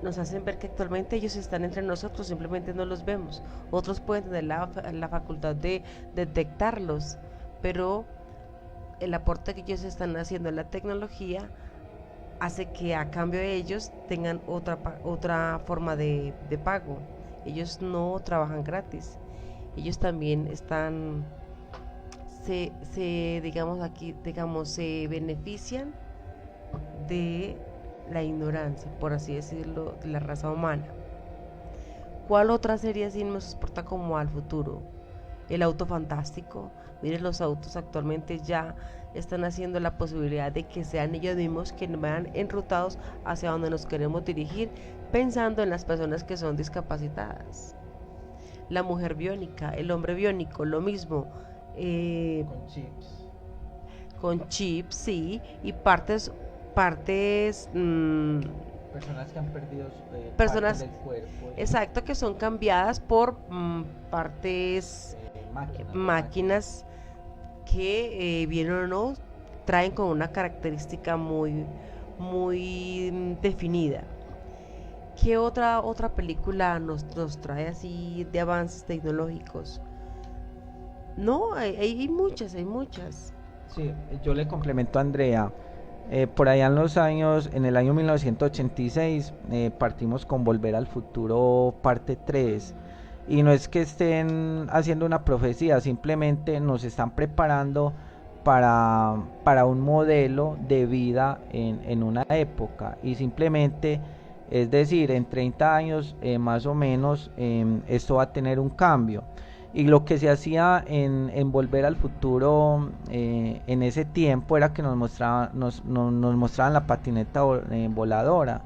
Nos hacen ver que actualmente ellos están entre nosotros, simplemente no los vemos. Otros pueden tener la facultad de detectarlos, pero el aporte que ellos están haciendo en la tecnología hace que a cambio de ellos tengan otra forma de pago. Ellos no trabajan gratis, ellos también están, se benefician de la ignorancia, por así decirlo, de la raza humana. ¿Cuál otra serie así nos exporta como al futuro? El auto fantástico. Miren, los autos actualmente ya están haciendo la posibilidad de que sean ellos mismos quienes vayan enrutados hacia donde nos queremos dirigir, pensando en las personas que son discapacitadas. La mujer biónica, el hombre biónico, lo mismo.
Con chips.
Con chips, sí, y partes
personas que han perdido
personas,
partes del cuerpo.
Exacto, que son cambiadas por partes, máquinas que bien o no traen con una característica muy definida. ¿Qué otra película nos trae así de avances tecnológicos? No, hay muchas.
Sí, yo le complemento a Andrea. Por allá en el año 1986, partimos con Volver al Futuro parte 3. Y no es que estén haciendo una profecía, simplemente nos están preparando para un modelo de vida en una época. Y simplemente, es decir, en 30 años más o menos, esto va a tener un cambio. Y lo que se hacía en Volver al Futuro en ese tiempo era que nos mostraban la patineta voladora.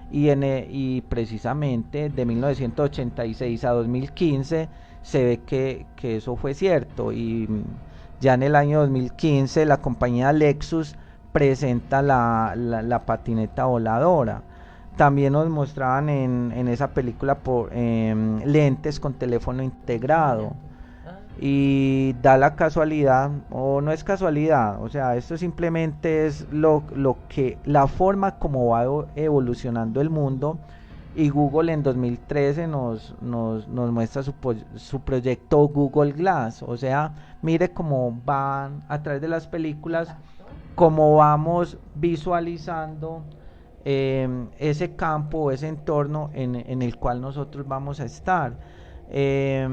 Y precisamente de 1986 a 2015 se ve que eso fue cierto. Y ya en el año 2015 la compañía Lexus presenta la patineta voladora. También nos mostraban en esa película lentes con teléfono integrado. Y da la casualidad, o no es casualidad, o sea, esto simplemente es la forma como va evolucionando el mundo. Y Google en 2013 nos muestra su proyecto Google Glass. O sea, mire cómo van a través de las películas, cómo vamos visualizando ese campo, ese entorno en el cual nosotros vamos a estar. Eh,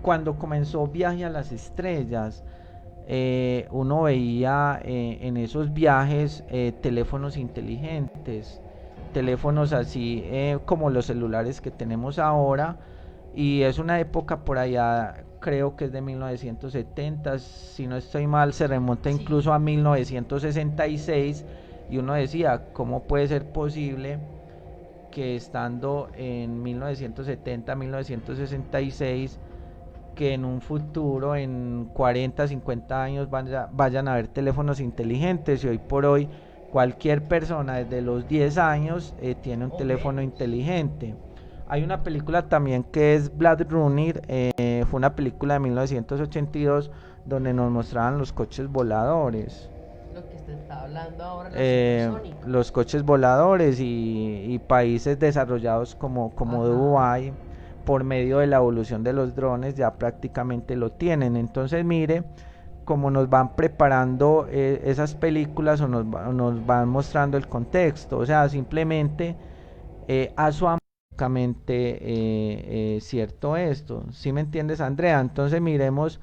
Cuando comenzó Viaje a las Estrellas, uno veía en esos viajes teléfonos inteligentes, teléfonos así como los celulares que tenemos ahora. Y es una época por allá, creo que es de 1970, si no estoy mal, se remonta incluso a 1966. Y uno decía, ¿cómo puede ser posible que estando en 1970, 1966, que en un futuro, en 40, 50 años, vayan a haber teléfonos inteligentes? Y hoy por hoy cualquier persona desde los 10 años tiene un teléfono inteligente. Hay una película también que es Blade Runner, fue una película de 1982 donde nos mostraban los coches voladores.
Lo que usted está hablando ahora,
Los coches voladores y países desarrollados como Dubái, por medio de la evolución de los drones, ya prácticamente lo tienen. Entonces mire cómo nos van preparando esas películas, o nos van mostrando el contexto. O sea, simplemente cierto esto. ¿Sí me entiendes, Andrea? Entonces miremos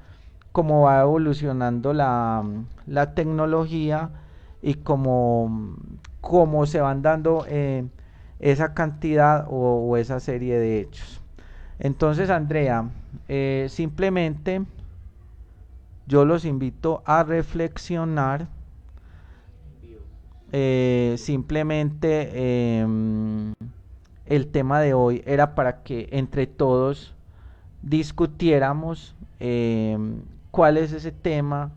cómo va evolucionando la tecnología, y cómo se van dando esa cantidad o esa serie de hechos. Entonces, Andrea, simplemente yo los invito a reflexionar. Simplemente el tema de hoy era para que entre todos discutiéramos cuál es ese tema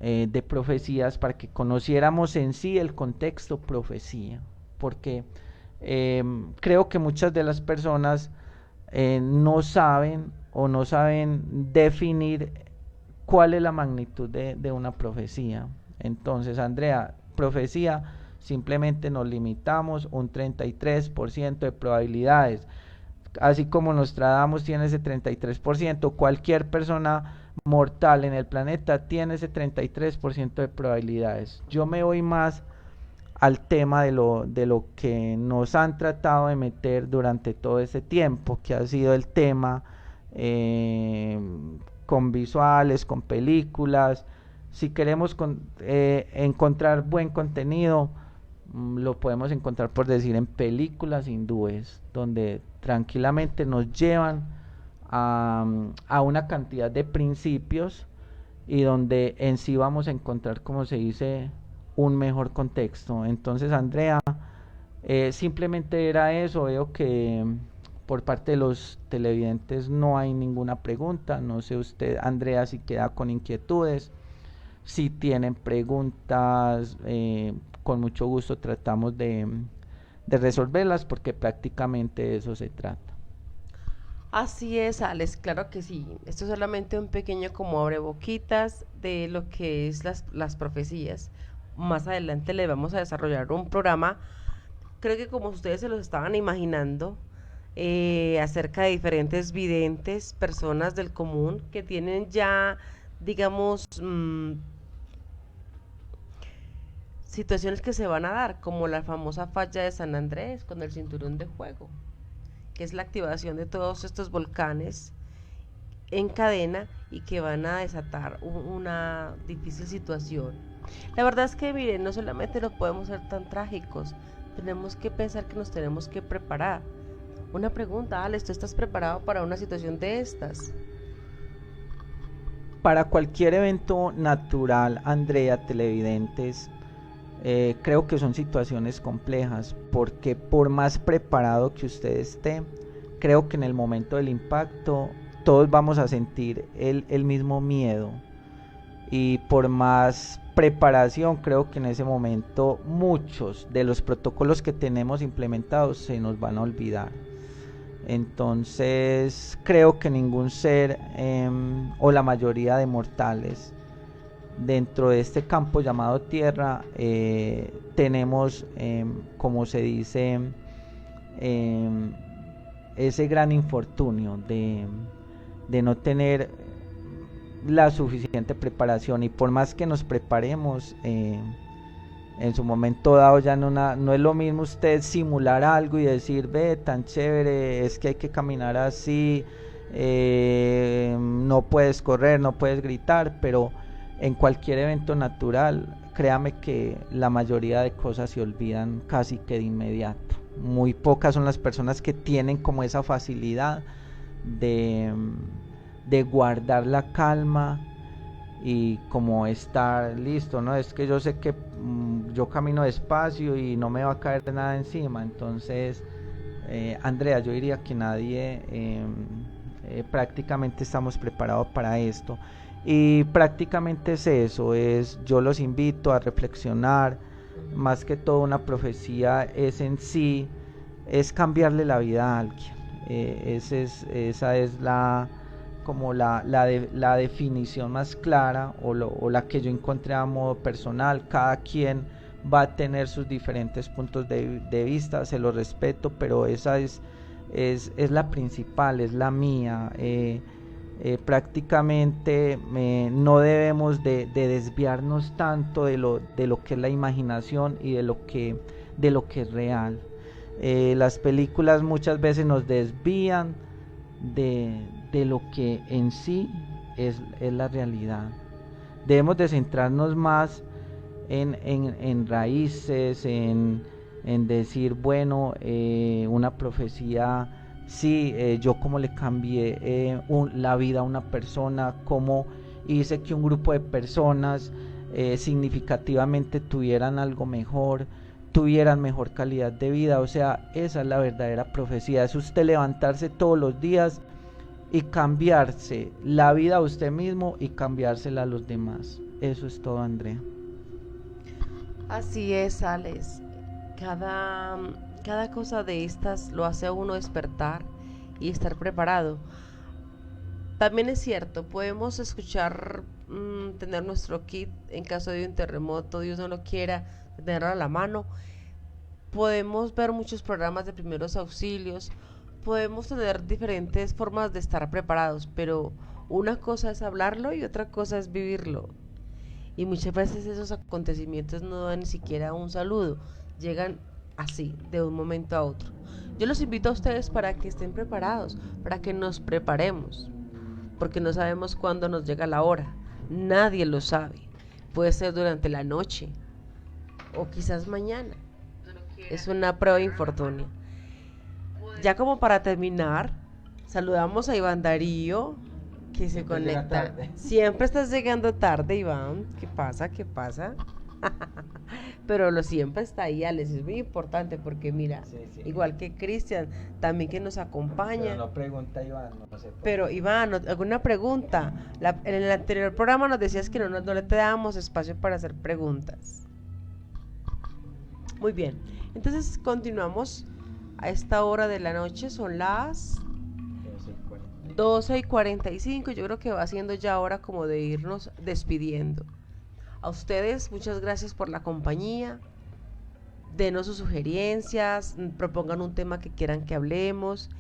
de profecías, para que conociéramos en sí el contexto profecía. Porque creo que muchas de las personas no saben, o no saben definir cuál es la magnitud de una profecía. Entonces, Andrea, profecía, simplemente nos limitamos un 33% de probabilidades. Así como Nostradamus tiene ese 33%, cualquier persona mortal en el planeta tiene ese 33% de probabilidades. Yo me voy más al tema de lo que nos han tratado de meter durante todo ese tiempo, que ha sido el tema con visuales, con películas. Si queremos encontrar buen contenido, lo podemos encontrar, por decir, en películas hindúes, donde tranquilamente nos llevan a una cantidad de principios, y donde en sí vamos a encontrar, como se dice, un mejor contexto. Entonces, Andrea, simplemente era eso. Veo que por parte de los televidentes no hay ninguna pregunta. No sé usted, Andrea, si queda con inquietudes. Si tienen preguntas, con mucho gusto tratamos de resolverlas, porque prácticamente de eso se trata.
Así es, Alex, claro que sí. Esto es solamente un pequeño como abreboquitas de lo que es las profecías. Más adelante le vamos a desarrollar un programa, creo que como ustedes se los estaban imaginando, acerca de diferentes videntes, personas del común que tienen ya, digamos, situaciones que se van a dar, como la famosa falla de San Andrés con el cinturón de fuego, que es la activación de todos estos volcanes en cadena y que van a desatar una difícil situación. La verdad es que, miren, no solamente no podemos ser tan trágicos, tenemos que pensar que nos tenemos que preparar. Una pregunta, Alex, ¿tú estás preparado para una situación de estas?
Para cualquier evento natural, Andrea, televidentes, creo que son situaciones complejas, porque por más preparado que usted esté, creo que en el momento del impacto todos vamos a sentir el mismo miedo, y por más preparación, creo que en ese momento muchos de los protocolos que tenemos implementados se nos van a olvidar. Entonces creo que ningún ser o la mayoría de mortales dentro de este campo llamado tierra tenemos, como se dice, ese gran infortunio de no tener la suficiente preparación, y por más que nos preparemos, en su momento dado ya no es lo mismo usted simular algo y decir, ve, tan chévere, es que hay que caminar así, no puedes correr, no puedes gritar, pero en cualquier evento natural, créame que la mayoría de cosas se olvidan casi que de inmediato. Muy pocas son las personas que tienen como esa facilidad de guardar la calma y como estar listo, ¿no? Es que yo sé que yo camino despacio y no me va a caer nada encima. Entonces, Andrea, yo diría que nadie prácticamente estamos preparados para esto, y prácticamente es eso, yo los invito a reflexionar. Más que todo, una profecía es en sí, es cambiarle la vida a alguien. Esa es como la definición más clara, o la que yo encontré a modo personal. Cada quien va a tener sus diferentes puntos de vista, se los respeto, pero esa es la principal, es la mía. Prácticamente no debemos de desviarnos tanto de lo que es la imaginación y de lo que es real. Las películas muchas veces nos desvían de lo que en sí es la realidad. Debemos de centrarnos más en raíces, en decir, bueno, una profecía, sí, yo como le cambié la vida a una persona, cómo hice que un grupo de personas significativamente tuvieran algo mejor, tuvieran mejor calidad de vida. O sea, esa es la verdadera profecía, es usted levantarse todos los días y cambiarse la vida a usted mismo y cambiársela a los demás. Eso es todo, Andrea.
Así es, Alex. Cada cosa de estas lo hace a uno despertar y estar preparado. También es cierto, podemos escuchar, tener nuestro kit en caso de un terremoto, Dios no lo quiera, tenerlo a la mano. Podemos ver muchos programas de primeros auxilios, podemos tener diferentes formas de estar preparados, pero una cosa es hablarlo y otra cosa es vivirlo. Y muchas veces esos acontecimientos no dan ni siquiera un saludo, llegan así, de un momento a otro. Yo los invito a ustedes para que estén preparados, para que nos preparemos, porque no sabemos cuándo nos llega la hora, nadie lo sabe. Puede ser durante la noche o quizás mañana. Es una prueba de infortunio. Ya como para terminar, saludamos a Iván Darío, que se conecta. Siempre estás llegando tarde, Iván. ¿Qué pasa? ¿Qué pasa? Pero lo siempre está ahí, Alex. Es muy importante porque mira, sí. Igual que Cristian, también que nos acompaña.
Pero no pregunta Iván, no sé.
Pero Iván, ¿alguna pregunta? En el anterior programa nos decías que no le te dábamos espacio para hacer preguntas. Muy bien. Entonces continuamos a esta hora de la noche. Son las 12:45. Yo creo que va siendo ya hora como de irnos despidiendo. A ustedes, muchas gracias por la compañía. Denos sus sugerencias, propongan un tema que quieran que hablemos.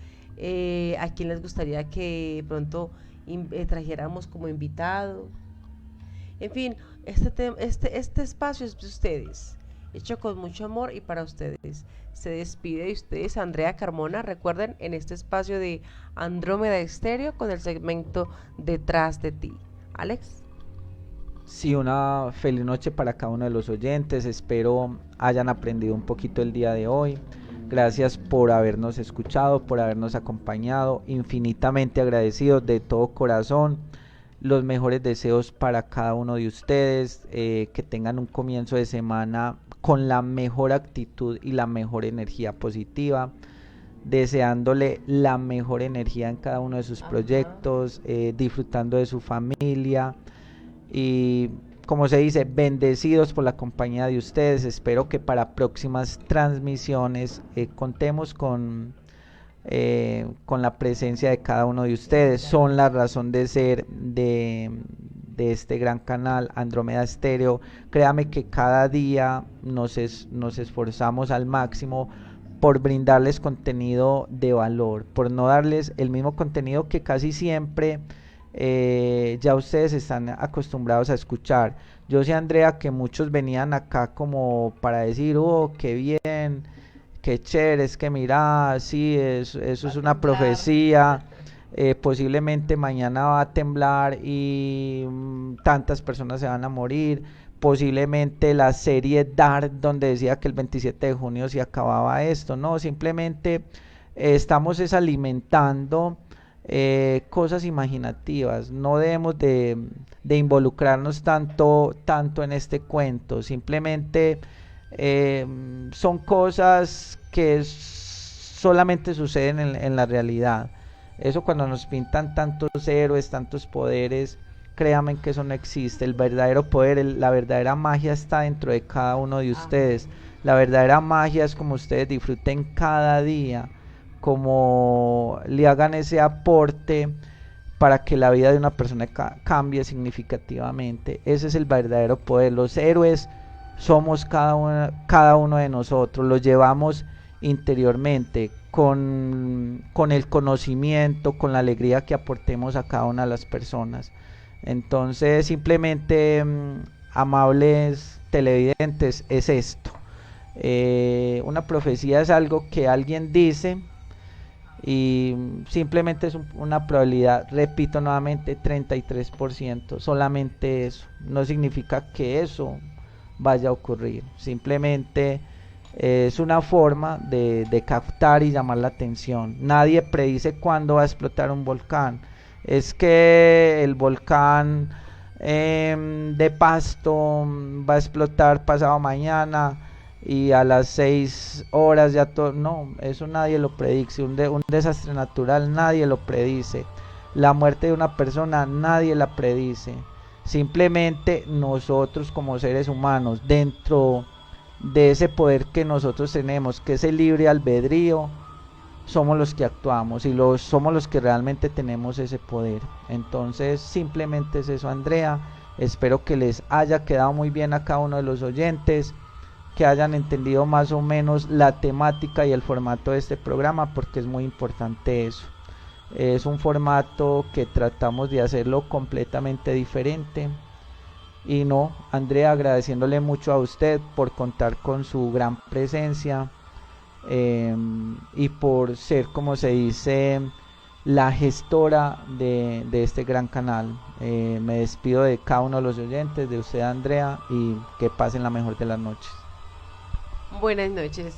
A quién les gustaría que pronto trajéramos como invitado. En fin, este espacio es de ustedes. hecho con mucho amor y para ustedes. Se despide de ustedes Andrea Carmona. Recuerden en este espacio de Andrómeda Estéreo con el segmento Detrás de ti. Alex.
Sí, una feliz noche para cada uno de los oyentes. Espero hayan aprendido un poquito el día de hoy. Gracias por habernos escuchado, por habernos acompañado. Infinitamente agradecidos de todo corazón. Los mejores deseos para cada uno de ustedes. Que tengan un comienzo de semana con la mejor actitud y la mejor energía positiva. Deseándole la mejor energía en cada uno de sus proyectos. Disfrutando de su familia. Y como se dice, bendecidos por la compañía de ustedes. Espero que para próximas transmisiones contemos con la presencia de cada uno de ustedes. Son la razón de ser de este gran canal Andrómeda Estéreo. Créame que cada día nos esforzamos al máximo por brindarles contenido de valor, por no darles el mismo contenido que casi siempre ya ustedes están acostumbrados a escuchar. Yo sé, Andrea, que muchos venían acá como para decir, oh, qué bien, qué chévere, es que mira, sí, eso es una profecía, posiblemente mañana va a temblar y tantas personas se van a morir, posiblemente la serie Dark donde decía que el 27 de junio se acababa esto. No, simplemente estamos alimentando cosas imaginativas. No debemos de involucrarnos tanto en este cuento. Simplemente son cosas que solamente suceden en la realidad. Eso cuando nos pintan tantos héroes, tantos poderes, créanme que eso no existe. El verdadero poder, la verdadera magia está dentro de cada uno de ustedes. La verdadera magia es como ustedes disfruten cada día, como le hagan ese aporte para que la vida de una persona cambie significativamente. Ese es el verdadero poder. Los héroes somos cada uno de nosotros, los llevamos interiormente con el conocimiento, con la alegría que aportemos a cada una de las personas. Entonces simplemente, amables televidentes, es esto. Una profecía es algo que alguien dice y simplemente es una probabilidad, repito nuevamente, 33%, solamente eso. No significa que eso vaya a ocurrir, simplemente es una forma de captar y llamar la atención. Nadie predice cuándo va a explotar un volcán. Es que el volcán de Pasto va a explotar pasado mañana y a las 6 horas ya todo. No, eso nadie lo predice. Un desastre natural nadie lo predice. La muerte de una persona nadie la predice. Simplemente nosotros como seres humanos, dentro de ese poder que nosotros tenemos, que es el libre albedrío, somos los que actuamos y somos los que realmente tenemos ese poder. Entonces simplemente es eso, Andrea. Espero que les haya quedado muy bien a cada uno de los oyentes, que hayan entendido más o menos la temática y el formato de este programa, porque es muy importante eso. Es un formato que tratamos de hacerlo completamente diferente. Y no, Andrea, agradeciéndole mucho a usted por contar con su gran presencia, y por ser, como se dice, la gestora de este gran canal. Me despido de cada uno de los oyentes, de usted, Andrea, y que pasen la mejor de las noches.
Buenas noches.